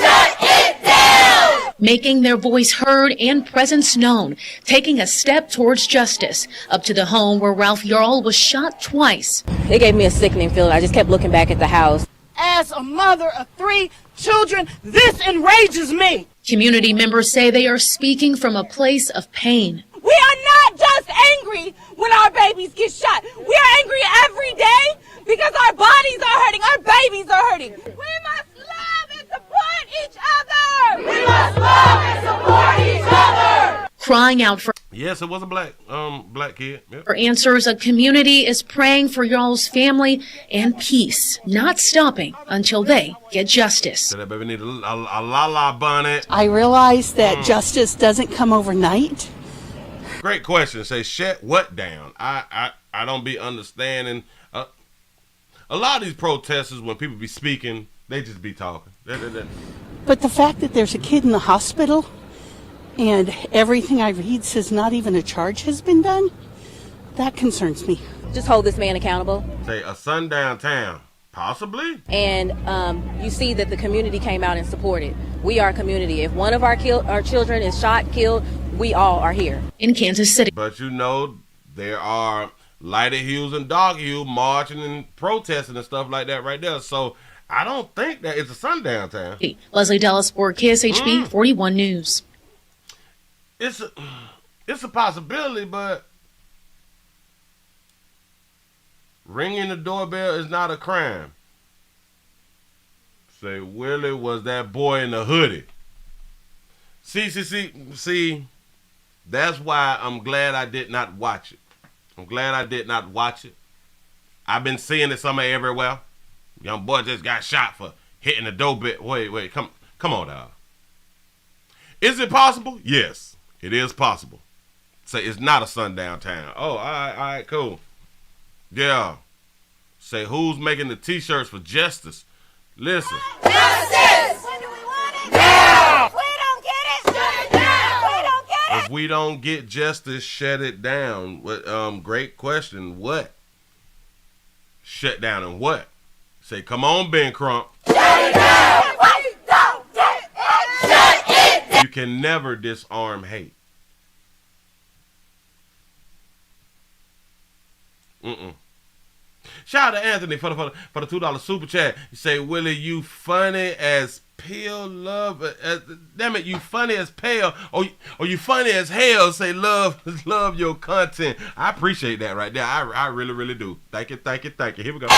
Shut it down! Making their voice heard and presence known, taking a step towards justice, up to the home where Ralph Yarl was shot twice. It gave me a sickening feeling. I just kept looking back at the house. As a mother of 3 children, this enrages me. Community members say they are speaking from a place of pain. We are not just angry when our babies get shot. We are angry every day because our bodies are hurting, our babies are hurting. We must love and support each other. We must love and support each other. Crying out for Yes, it was a black kid. Yep. For answers, a community is praying for y'all's family and peace, not stopping until they get justice. So that baby need a la-la bonnet. I realize that justice doesn't come overnight. Great question. Say, shut what down? I don't be understanding. A lot of these protesters, when people be speaking, they just be talking. But the fact that there's a kid in the hospital and everything I read says not even a charge has been done, that concerns me. Just hold this man accountable. Say a sundown town, possibly. And you see that the community came out and supported. We are a community. If one of our children is shot, killed, we all are here. In Kansas City. But you know, there are lighter hues and dark hue marching and protesting and stuff like that right there. So I don't think that it's a sundown town. Leslie Dallas for KSHB 41 News. It's a possibility, but ringing the doorbell is not a crime. Say, Willie was that boy in the hoodie. See, that's why I'm glad I did not watch it. I'm glad I did not watch it. I've been seeing it somewhere everywhere. Young boy just got shot for hitting the doorbell. Wait, come on, dog. Is it possible? Yes. It is possible. Say it's not a sundown town. Oh, all right, cool. Yeah. Say who's making the t-shirts for justice? Listen. Justice! When do we want it? Now! We don't get it. Shut it down. We don't get it. If we don't get justice, shut it down. Great question. What? Shut down and what? Say, come on, Ben Crump. Shut it down. We don't get it. Shut it down. You can never disarm hate. Shout out to Anthony for the $2 super chat. You say, Willie, you funny as pale love. Damn it, you funny as pale. Or you funny as hell. Say love your content. I appreciate that right there. I really, really do. Thank you. Here we go.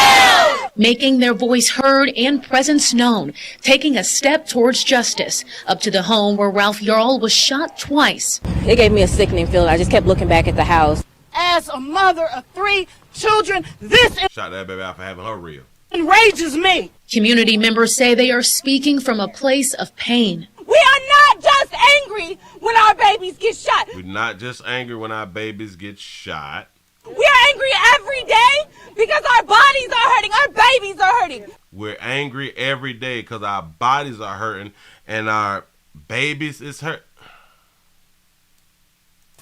Making their voice heard and presence known, taking a step towards justice, up to the home where Ralph Yarl was shot twice. It gave me a sickening feeling. I just kept looking back at the house. As a mother of 3 children, this Shout that baby out for having her real. enrages me. Community members say they are speaking from a place of pain. We are not just angry when our babies get shot. We're not just angry when our babies get shot. We are angry every day because our bodies are hurting, our babies are hurting. We're angry every day because our bodies are hurting and our babies is hurt.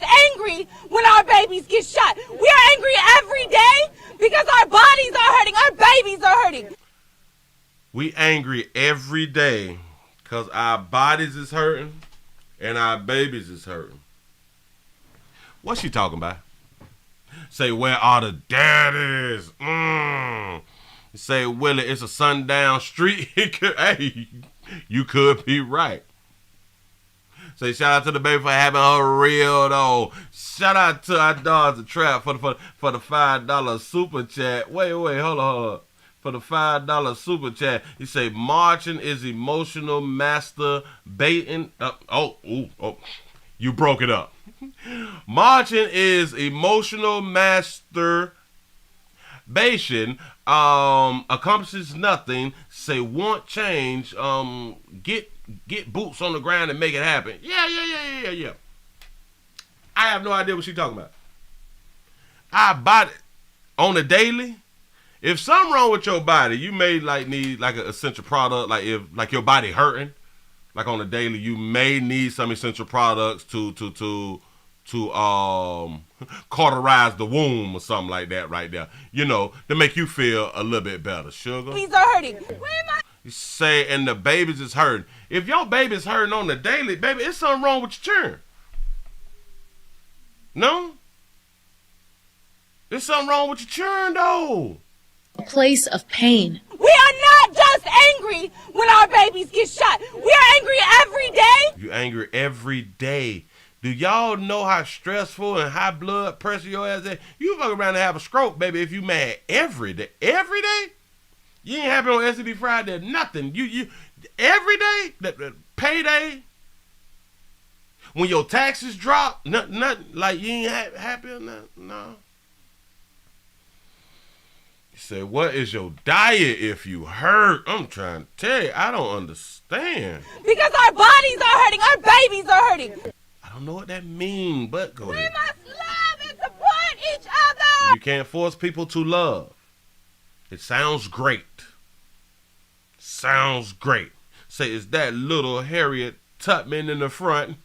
Angry when our babies get shot. We are angry every day because our bodies are hurting, our babies are hurting. We angry every day because our bodies is hurting and our babies is hurting. What's she talking about? Say, where are the daddies? Say, Willie, it's a sundown street. Hey, you could be right. Say, shout out to the baby for having her real, though. Shout out to our dogs, the trap, for the $5 super chat. Wait, hold on. For the $5 super chat, he say, marching is emotional masturbating. You broke it up. Marching is emotional masturbation. Accomplishes nothing. Say, want change. Get boots on the ground and make it happen. Yeah. I have no idea what she's talking about. I bought it on the daily, If something wrong with your body, you may need an essential product. Like if your body hurting, like on a daily, you may need some essential products to cauterize the womb or something like that right there. To make you feel a little bit better. Sugar. Babies are hurting. You say, and the babies is hurting. If your baby's hurting on the daily, baby, it's something wrong with your churn. No? There's something wrong with your churn, though. A place of pain. We are not just angry when our babies get shot. We are angry every day. You angry every day. Do y'all know how stressful and high blood pressure your ass is? You fuck around and have a stroke, baby, if you mad every day. Every day? You ain't happy on STD Friday, nothing. You every day, that payday, when your taxes drop, nothing like you ain't happy or nothing. No. Say, what is your diet if you hurt? I'm trying to tell you, I don't understand. Because our bodies are hurting, our babies are hurting. I don't know what that means, but go ahead. We must love and support each other. You can't force people to love. It sounds great. Sounds great. Say, is that little Harriet Tubman in the front?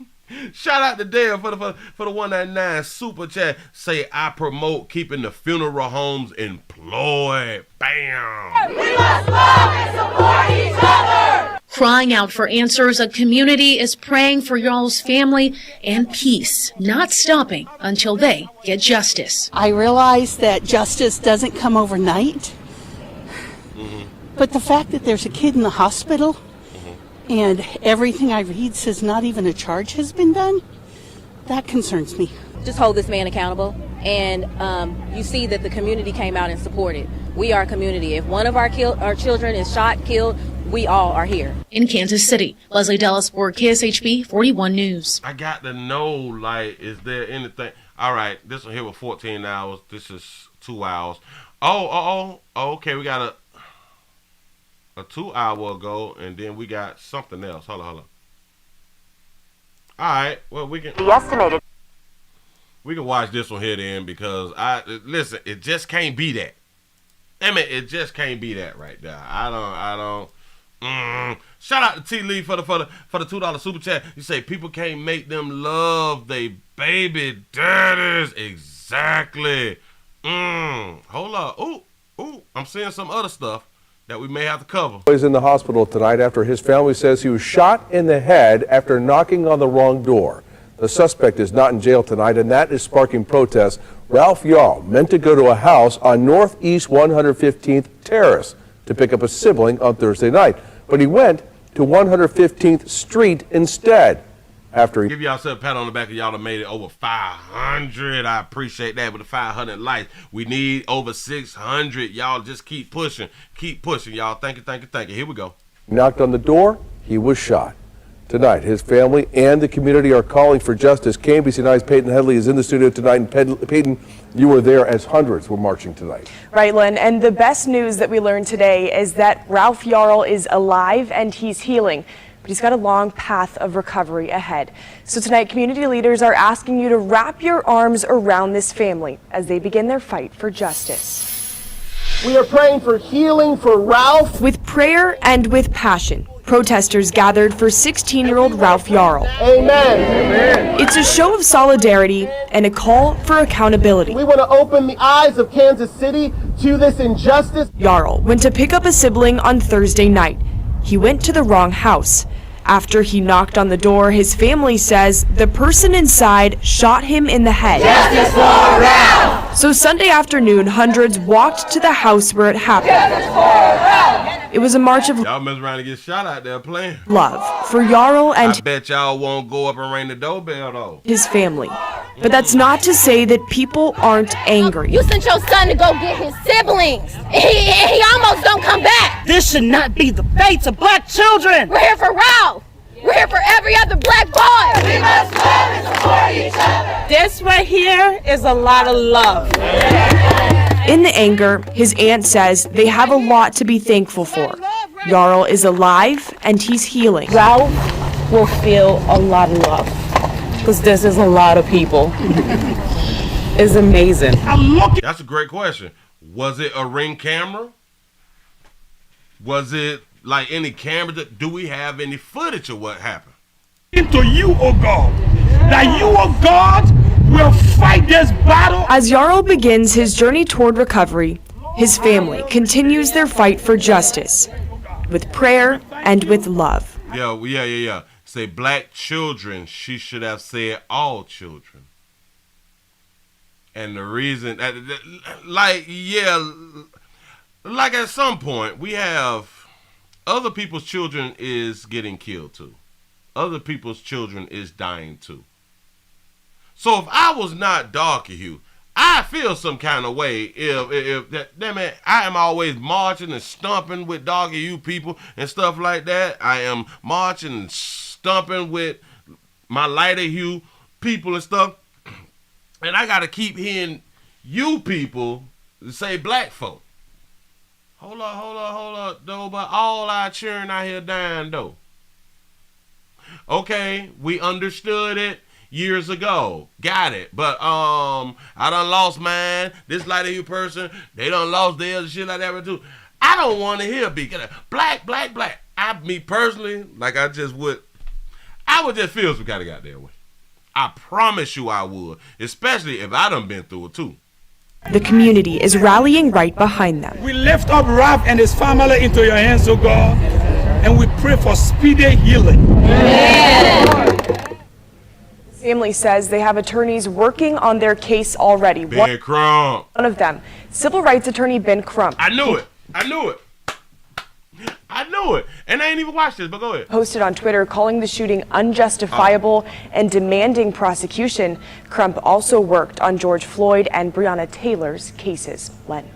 Shout out to Dale for the 199 super chat. Say, I promote keeping the funeral homes employed. Bam. We must love and support each other. Crying out for answers, a community is praying for y'all's family and peace, not stopping until they get justice. I realize that justice doesn't come overnight, but the fact that there's a kid in the hospital and everything I read says not even a charge has been done, that concerns me. Just hold this man accountable, and you see that the community came out and supported. We are a community. If one of our children is shot, killed, we all are here. In Kansas City, Leslie Dellasport, KSHB 41 News. I got to know, is there anything? All right, this one here was 14 hours. This is 2 hours. Okay, we got a 2 hour ago, and then we got something else. Hold on. All right, well, we can watch this one here then, because listen, it just can't be that. It just can't be that right there. I don't. Shout out to T Lee for the $2 super chat. You say people can't make them love they baby daddies. Exactly. Hold up. Ooh, I'm seeing some other stuff that we may have to cover. He's in the hospital tonight after his family says he was shot in the head after knocking on the wrong door. The suspect is not in jail tonight, and that is sparking protests. Ralph Yarl meant to go to a house on Northeast 115th Terrace to pick up a sibling on Thursday night, but he went to 115th Street instead. Give yourself a pat on the back of y'all that made it over 500. I appreciate that with the 500 likes. We need over 600. Y'all just keep pushing. Y'all. Thank you. Here we go. Knocked on the door. He was shot. Tonight, his family and the community are calling for justice. KBC 9's Peyton Headley is in the studio tonight. And Peyton, you were there as hundreds were marching tonight. Right, Lynn. And the best news that we learned today is that Ralph Yarl is alive and he's healing. But he's got a long path of recovery ahead. So tonight, community leaders are asking you to wrap your arms around this family as they begin their fight for justice. We are praying for healing for Ralph. With prayer and with passion, protesters gathered for 16-year-old Ralph Yarl. Amen. It's a show of solidarity and a call for accountability. We want to open the eyes of Kansas City to this injustice. Yarl went to pick up a sibling on Thursday night. He went to the wrong house. After he knocked on the door, his family says the person inside shot him in the head. Justice for Ralph! So Sunday afternoon, hundreds walked to the house where it happened. Justice for Ralph! It was a march of y'all mess around and get shot out there playing. Love for Yarl and I bet y'all won't go up and ring the doorbell though. His family. But that's not to say that people aren't angry. You sent your son to go get his siblings. He almost don't come back. This should not be the fate of black children. We're here for Ralph. We're here for every other black boy. We must love and support each other. This right here is a lot of love. In the anger, his aunt says they have a lot to be thankful for. Yarl is alive and he's healing. Ralph will feel a lot of love because this is a lot of people. It's amazing. That's a great question. Was it a Ring camera? Was it like any camera? Do we have any footage of what happened? Into you, oh God, that you, oh God, will fight this battle. As Jarl begins his journey toward recovery, his family continues their fight for justice with prayer and with love. Yeah. Say black children. She should have said all children. And the reason, like at some point, we have other people's children is getting killed too. Other people's children is dying too. So if I was not darker hue, I feel some kind of way if that man, I am always marching and stomping with darker hue people and stuff like that. I am marching and stomping with my lighter hue people and stuff. And I gotta keep hearing you people say black folk. Hold up, though, but all our cheering out here dying though. Okay, we understood it years ago. Got it. But I done lost mine. This lighter hue person, they done lost theirs and shit like that too. I don't want to hear black. Me personally, like I would just feel some kind of goddamn way. I promise you I would, especially if I done been through it too. The community is rallying right behind them. We lift up Ralph and his family into your hands, oh God, and we pray for speedy healing. The family says they have attorneys working on their case already. Ben Crump. One of them, civil rights attorney Ben Crump. I knew it. And I ain't even watched this, but go ahead. Posted on Twitter calling the shooting unjustifiable and demanding prosecution. Crump also worked on George Floyd and Breonna Taylor's cases. Len.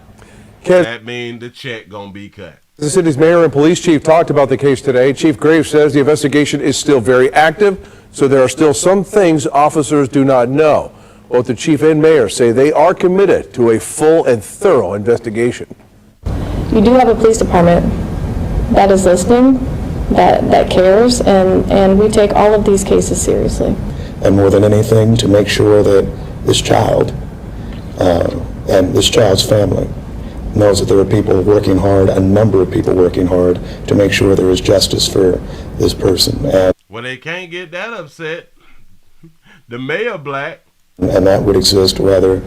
That means the check gonna be cut. The city's mayor and police chief talked about the case today. Chief Graves says the investigation is still very active, so there are still some things officers do not know. Both the chief and mayor say they are committed to a full and thorough investigation. You do have a police department that is listening, that cares, and we take all of these cases seriously. And more than anything, to make sure that this child and this child's family knows that there are people working hard, a number of people working hard to make sure there is justice for this person. And when they can't get that upset, the mayor black. And that would exist whether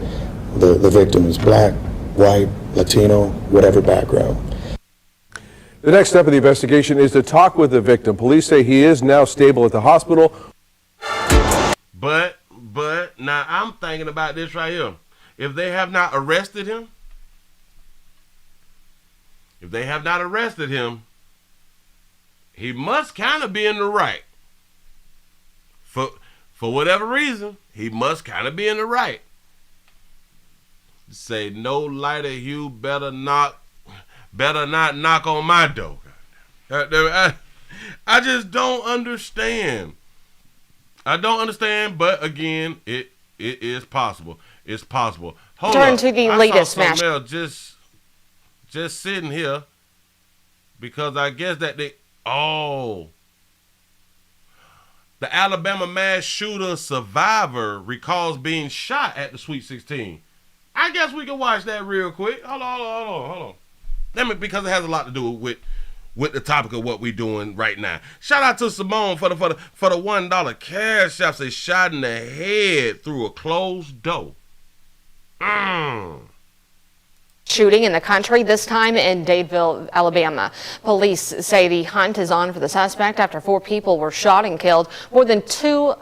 the victim is black, white, Latino, whatever background. The next step of the investigation is to talk with the victim. Police say he is now stable at the hospital. But now I'm thinking about this right here. If they have not arrested him, he must kind of be in the right. For whatever reason, he must kind of be in the right. Say no lighter hue better not knock on my door. I just don't understand. But again, it is possible. It's possible. Turn to the latest match. Just sitting here because I guess that the Alabama mass shooter survivor recalls being shot at the Sweet 16. I guess we can watch that real quick. Hold on. Because it has a lot to do with the topic of what we're doing right now. Shout out to Simone for the $1 cash app. Say shot in the head through a closed door. Shooting in the country, this time in Dadeville, Alabama. Police say the hunt is on for the suspect after 4 people were shot and killed. More than 2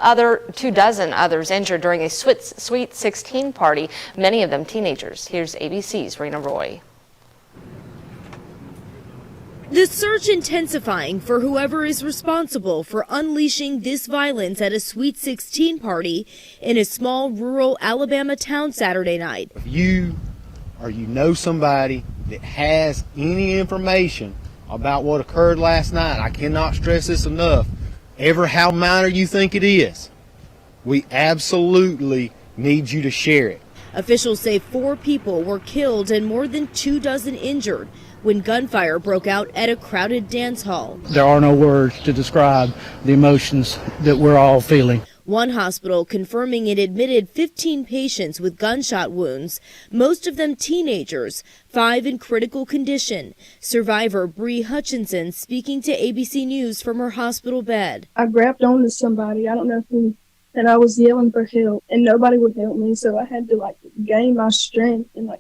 dozen others injured during a Sweet 16 party, many of them teenagers. Here's ABC's Rena Roy. The search intensifying for whoever is responsible for unleashing this violence at a Sweet 16 party in a small rural Alabama town Saturday night. If you or you know somebody that has any information about what occurred last night, I cannot stress this enough, ever how minor you think it is, we absolutely need you to share it. Officials say 4 people were killed and more than 2 dozen injured when gunfire broke out at a crowded dance hall. There are no words to describe the emotions that we're all feeling. One hospital confirming it admitted 15 patients with gunshot wounds, most of them teenagers, 5 in critical condition. Survivor Bree Hutchinson speaking to ABC News from her hospital bed. I grabbed onto somebody, I don't know who, and I was yelling for help, and nobody would help me, so I had to gain my strength and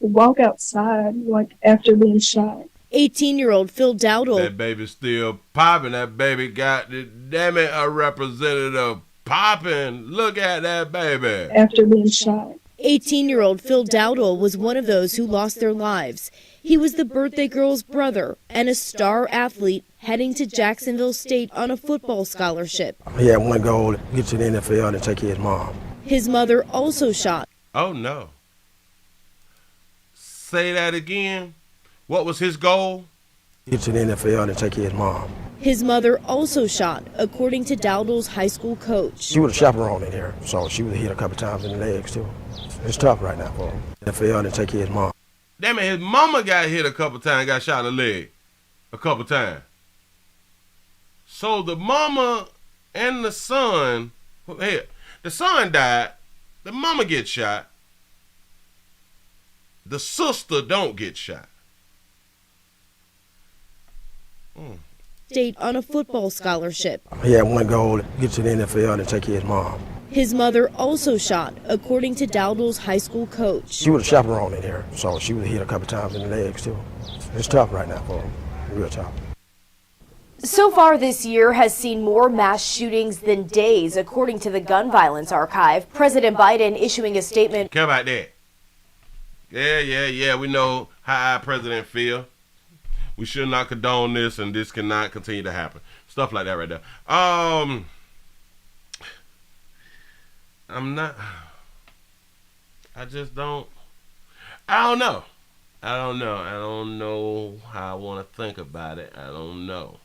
walk outside after being shot. 18-year-old Phil Dowdle. That baby's still popping. That baby got, damn it, a representative popping. Look at that baby. After being shot. 18-year-old Phil Dowdle was one of those who lost their lives. He was the birthday girl's brother and a star athlete heading to Jacksonville State on a football scholarship. He had one goal, get to the NFL and take his mom. His mother also shot. Oh, no. Say that again. What was his goal? Get to the NFL and take his mom. His mother also shot, according to Dowdle's high school coach. She was a chaperone in here, so she was hit a couple times in the legs, too. It's tough right now for him. NFL and take his mom. Damn it, his mama got hit a couple times, got shot in the leg a couple times. So the mama and the son, the son died, the mama gets shot, the sister don't get shot. State on a football scholarship. He had one goal, get to the NFL and take his mom. His mother also shot, according to Dowdle's high school coach. She was a chaperone in here, so she was hit a couple times in the legs, too. It's tough right now for him, real tough. So far this year has seen more mass shootings than days, according to the Gun Violence Archive. President Biden issuing a statement. Care about that. Yeah, we know how our president feel. We should not condone this, and this cannot continue to happen. Stuff like that right there. I'm not. I just don't. I don't know. I don't know how I want to think about it. I don't know.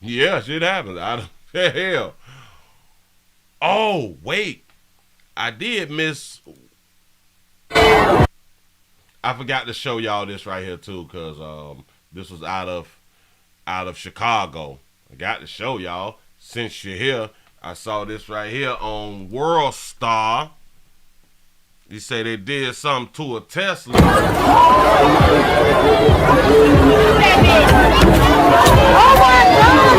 Yeah, shit happens. Hell. Oh, wait. I did miss. I forgot to show y'all this right here too, cause this was out of Chicago. I got to show y'all since you're here. I saw this right here on World Star. You say they did something to a Tesla. Oh my God!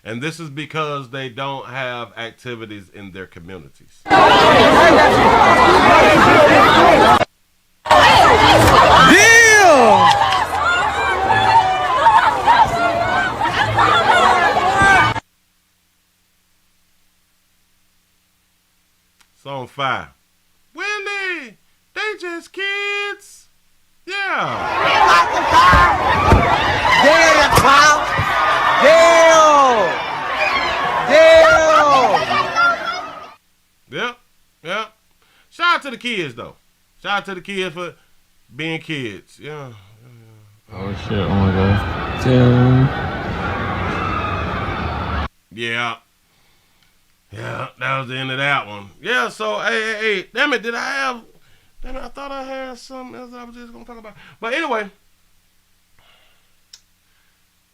And this is because they don't have activities in their communities. It's on fire. Willie, they just kids. Yeah. Yep. Shout out to the kids though. Shout out to the kids for being kids. Yeah. Oh shit! Oh my god. Damn. Yeah, that was the end of that one. Yeah, so, hey, damn it, I thought I had something else I was just going to talk about. But anyway,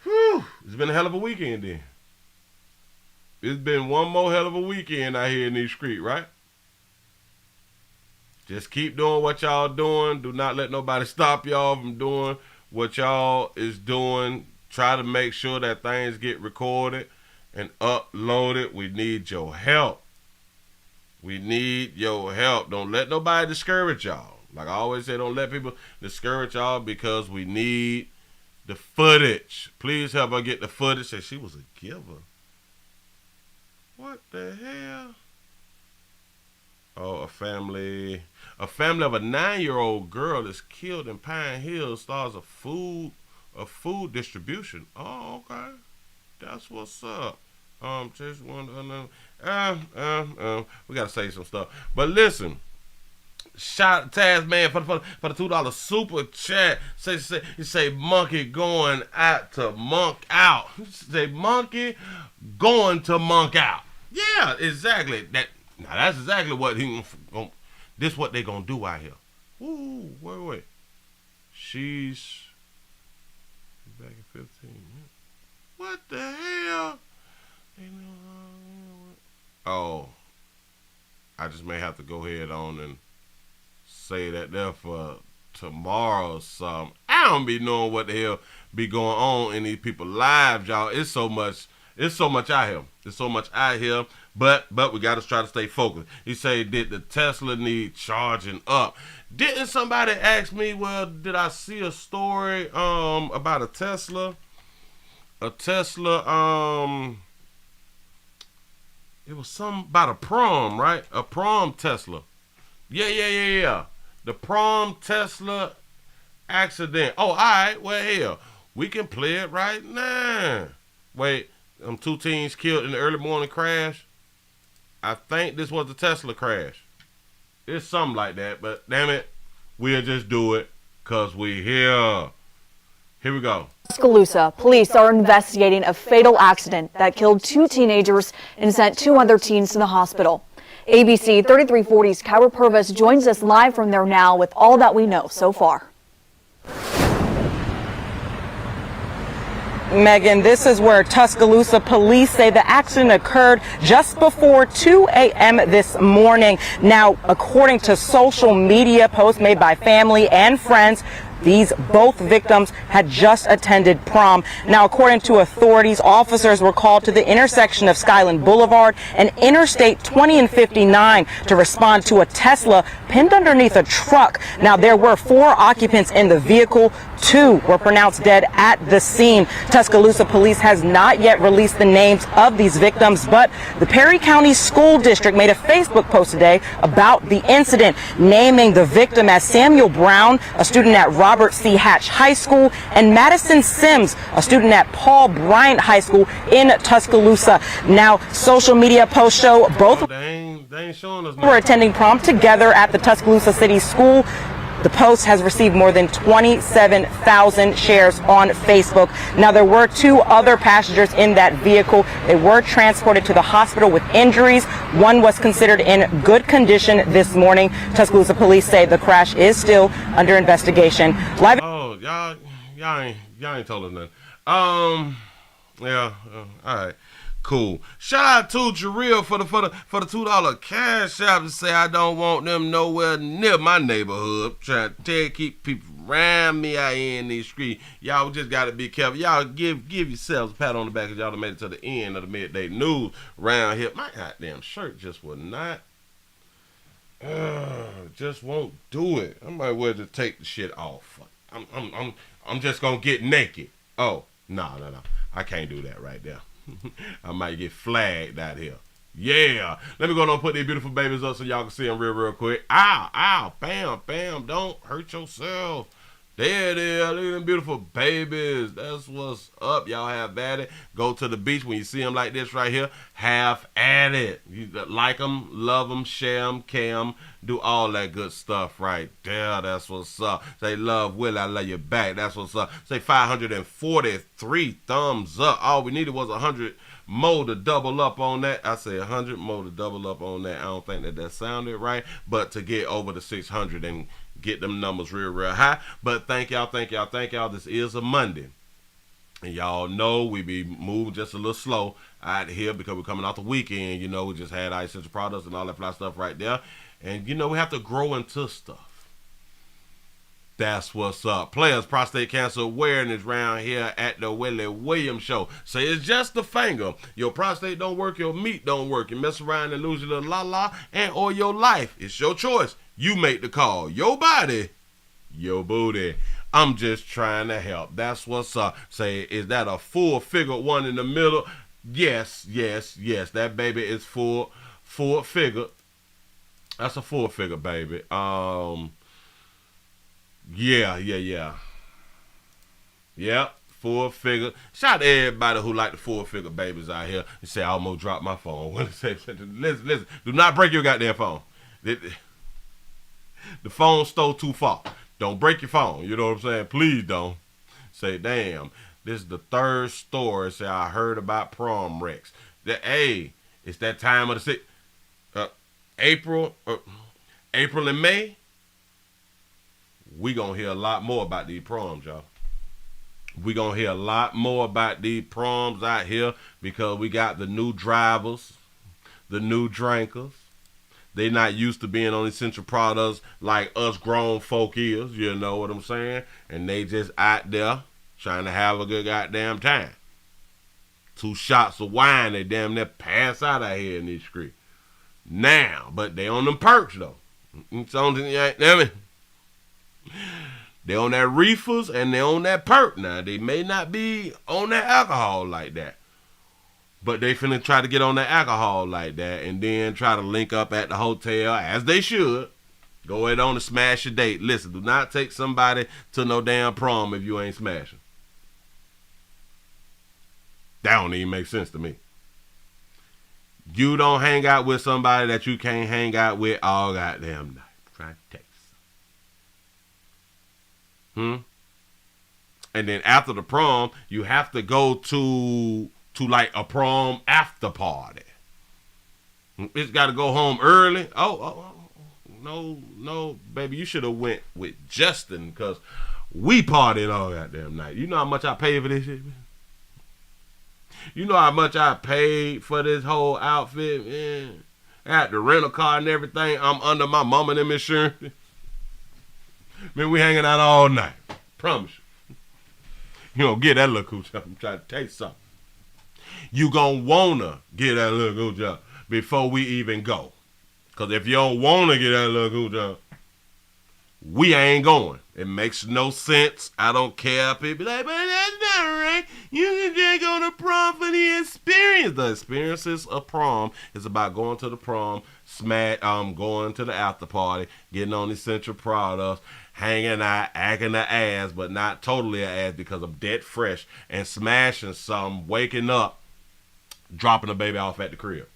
it's been a hell of a weekend then. It's been one more hell of a weekend out here in these streets, right? Just keep doing what y'all doing. Do not let nobody stop y'all from doing what y'all is doing. Try to make sure that things get recorded and uploaded. We need your help. We need your help. Don't let nobody discourage y'all. Like I always say, don't let people discourage y'all because we need the footage. Please help her get the footage. Say she was a giver. What the hell? Oh, a family of a 9-year-old girl is killed in Pine Hill. Stars of food distribution. Oh, okay. That's what's up. Just one. We gotta say some stuff. But listen, shout Taz man for the $2 super chat. Say monkey going out to monk out. Say monkey going to monk out. Yeah, exactly. That Now that's exactly what this what they gonna do out here. Ooh, wait. She's back in 15. What the hell? Oh, I just may have to go ahead on and say that there for tomorrow or something. I don't be knowing what the hell be going on in these people's lives, y'all. It's so much out here. There's so much out here, but we gotta try to stay focused. He say, did the Tesla need charging up? Didn't somebody ask me, well, did I see a story about a Tesla? It was something about a prom, right? A prom Tesla. Yeah. The prom Tesla accident. Oh, all right. Well, hell, we can play it right now. Wait, 2 teens killed in the early morning crash. I think this was the Tesla crash. It's something like that, but damn it, we'll just do it because we're here. Here we go. Tuscaloosa, police are investigating a fatal accident that killed 2 teenagers and sent 2 other teens to the hospital. ABC 3340's Kyra Purvis joins us live from there now with all that we know so far. Megan, this is where Tuscaloosa police say the accident occurred just before 2 a.m. this morning. Now, according to social media posts made by family and friends, both victims had just attended prom. Now, according to authorities, officers were called to the intersection of Skyland Boulevard and Interstate 20 and 59 to respond to a Tesla pinned underneath a truck. Now, there were 4 occupants in the vehicle. 2 were pronounced dead at the scene. Tuscaloosa police has not yet released the names of these victims, but the Perry County School District made a Facebook post today about the incident, naming the victim as Samuel Brown, a student at Robert C. Hatch High School, and Madison Sims, a student at Paul Bryant High School in Tuscaloosa. Now, social media posts show both they ain't showing us were attending prom together at the Tuscaloosa City School. The post has received more than 27,000 shares on Facebook. Now, there were 2 other passengers in that vehicle. They were transported to the hospital with injuries. One was considered in good condition this morning. Tuscaloosa police say the crash is still under investigation. Live. Oh, y'all ain't told us nothing. Yeah, all right. Cool. Shout out to Jareel for the $2 cash app to say I don't want them nowhere near my neighborhood. Trying to keep people around me out here in these streets. Y'all just gotta be careful. Y'all give yourselves a pat on the back because y'all done made it to the end of the midday news around here. My goddamn shirt just would not. Just won't do it. I might well just take the shit off. I'm just gonna get naked. Oh, no. I can't do that right there. I might get flagged out here. Yeah. Let me go on and put these beautiful babies up so y'all can see them real quick. Ow. Bam. Don't hurt yourself. There it is. Look at them beautiful babies. That's what's up. Y'all have at it. Go to the beach when you see them like this right here. Have at it. You like them, love them, share them, care them. Do all that good stuff right there. That's what's up. Say love Willie, I love you back. That's what's up. Say 543 thumbs up. All we needed was 100 more to double up on that. I say 100 more to double up on that. I don't think that sounded right. But to get over the 600 and get them numbers real high. But thank y'all. This is a Monday. And y'all know we be moving just a little slow out here because we're coming out the weekend. You know, we just had our essential products and all that fly stuff right there. And, you know, we have to grow into stuff. That's what's up. Players, prostate cancer awareness round here at the Willie Williams Show. Say it's just a finger. Your prostate don't work, your meat don't work. You mess around and lose your little la-la and or your life. It's your choice. You make the call. Your body, your booty. I'm just trying to help. That's what's up. Say, is that a full figure one in the middle? Yes. That baby is full figure. That's a full figure, baby. Yeah. Yep, full figure. Shout out to everybody who like the full figure babies out here. You say, I almost dropped my phone. Listen, do not break your goddamn phone. The phone stole too far. Don't break your phone. You know what I'm saying? Please don't. Say, damn, this is the 3rd story. Say, I heard about prom wrecks. Hey, it's that time of the April and May, we gonna hear a lot more about these proms, y'all. We gonna hear a lot more about these proms out here because we got the new drivers, the new drinkers. They not used to being on essential products like us grown folk is, you know what I'm saying? And they just out there trying to have a good goddamn time. 2 shots of wine, they damn near pass out here in these streets. Now, but they on them perks though. It's on the, they on that reefers and they on that perk now. They may not be on that alcohol like that. But they finna try to get on the alcohol like that and then try to link up at the hotel, as they should. Go ahead on and smash your date. Listen, do not take somebody to no damn prom if you ain't smashing. That don't even make sense to me. You don't hang out with somebody that you can't hang out with all goddamn night. Try to take some. And then after the prom, you have to go to like a prom after party. It's got to go home early. No, baby, you should have went with Justin because we partied all goddamn night. You know how much I paid for this shit, man? You know how much I paid for this whole outfit, man? I had the rental car and everything. I'm under my mama and them insurance. Man, we hanging out all night. Promise you. You don't get that little cool stuff. I'm trying to tell you something. You gonna wanna get that little good job before we even go. Cause if you don't wanna get that little good job, we ain't going. It makes no sense. I don't care. People like, but that's not right. You can just go to prom for the experience. The experiences of prom is about going to the prom, going to the after party, getting on essential products, hanging out, acting the ass, but not totally an ass because I'm dead fresh, and smashing some, waking up, dropping a baby off at the crib.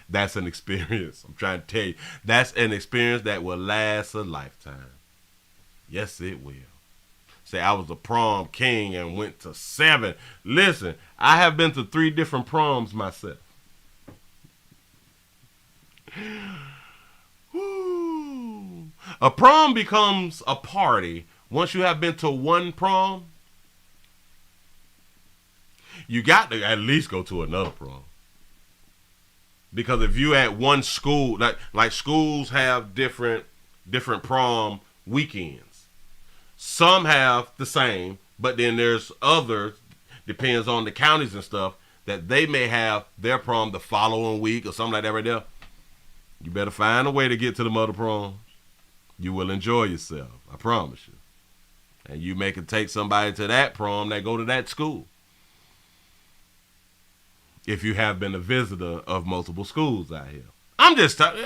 That's an experience. I'm trying to tell you. That's an experience that will last a lifetime. Yes, it will. Say, I was a prom king and went to 7. Listen, I have been to 3 different proms myself. Woo. A prom becomes a party once you have been to one prom. You got to at least go to another prom. Because if you at one school, like schools have different prom weekends. Some have the same, but then there's others, depends on the counties and stuff, that they may have their prom the following week or something like that right there. You better find a way to get to the mother proms. You will enjoy yourself, I promise you. And you may can take somebody to that prom that go to that school. If you have been a visitor of multiple schools out here. I'm just talking,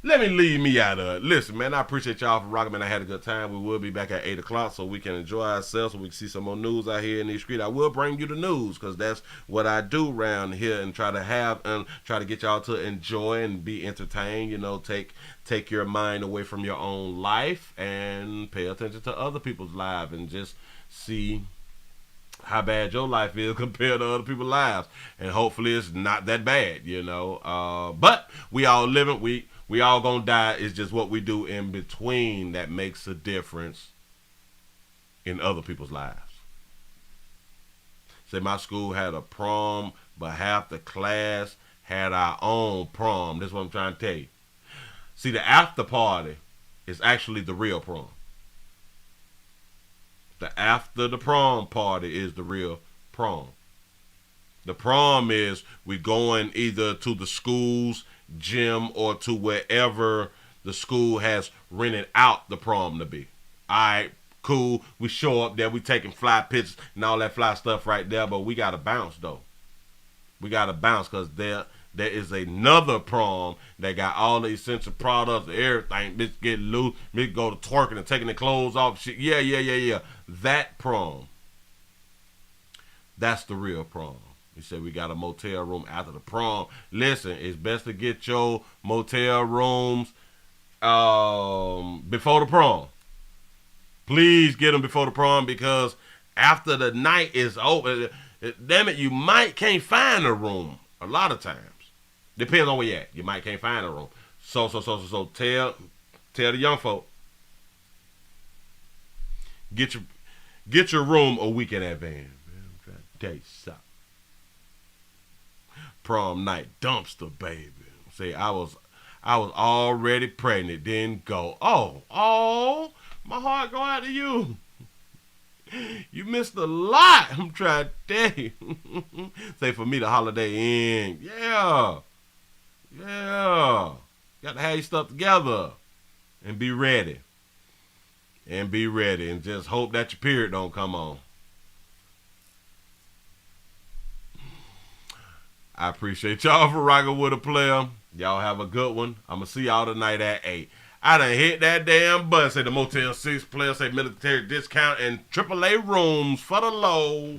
let me leave me out of it. Listen, man, I appreciate y'all for rocking, man. I had a good time. We will be back at 8 o'clock so we can enjoy ourselves, so we can see some more news out here in these streets. I will bring you the news because that's what I do around here and try to get y'all to enjoy and be entertained. You know, take your mind away from your own life and pay attention to other people's lives and just see how bad your life is compared to other people's lives. And hopefully it's not that bad, you know. But we all living, we all gonna die. It's just what we do in between that makes a difference in other people's lives. Say my school had a prom, but half the class had our own prom. That's what I'm trying to tell you. See, the after party is actually the real prom. The after the prom party is the real prom. The prom is we going either to the school's gym or to wherever the school has rented out the prom to be. All right, cool. We show up there. We taking fly pictures and all that fly stuff right there. But we got to bounce, though. We got to bounce because there is another prom that got all the essential products, everything. Bitch get loose. Bitch go to twerking and taking the clothes off. Shit. Yeah. That prom. That's the real prom. You said we got a motel room after the prom. Listen, it's best to get your motel rooms before the prom. Please get them before the prom because after the night is over, damn it, you can't find a room a lot of times. Depends on where you at. You might can't find a room. So tell the young folk, get your room a week in advance. I'm trying to tell you something. Prom night dumpster, baby. Say I was already pregnant, didn't go. Oh, my heart go out to you. You missed a lot. I'm trying to tell you. Say for me the holiday end. Yeah. Got to have your stuff together and be ready. And just hope that your period don't come on. I appreciate y'all for rocking with a player. Y'all have a good one. I'm going to see y'all tonight at 8. I done hit that damn button. Say the Motel 6 player, say military discount and AAA rooms for the low.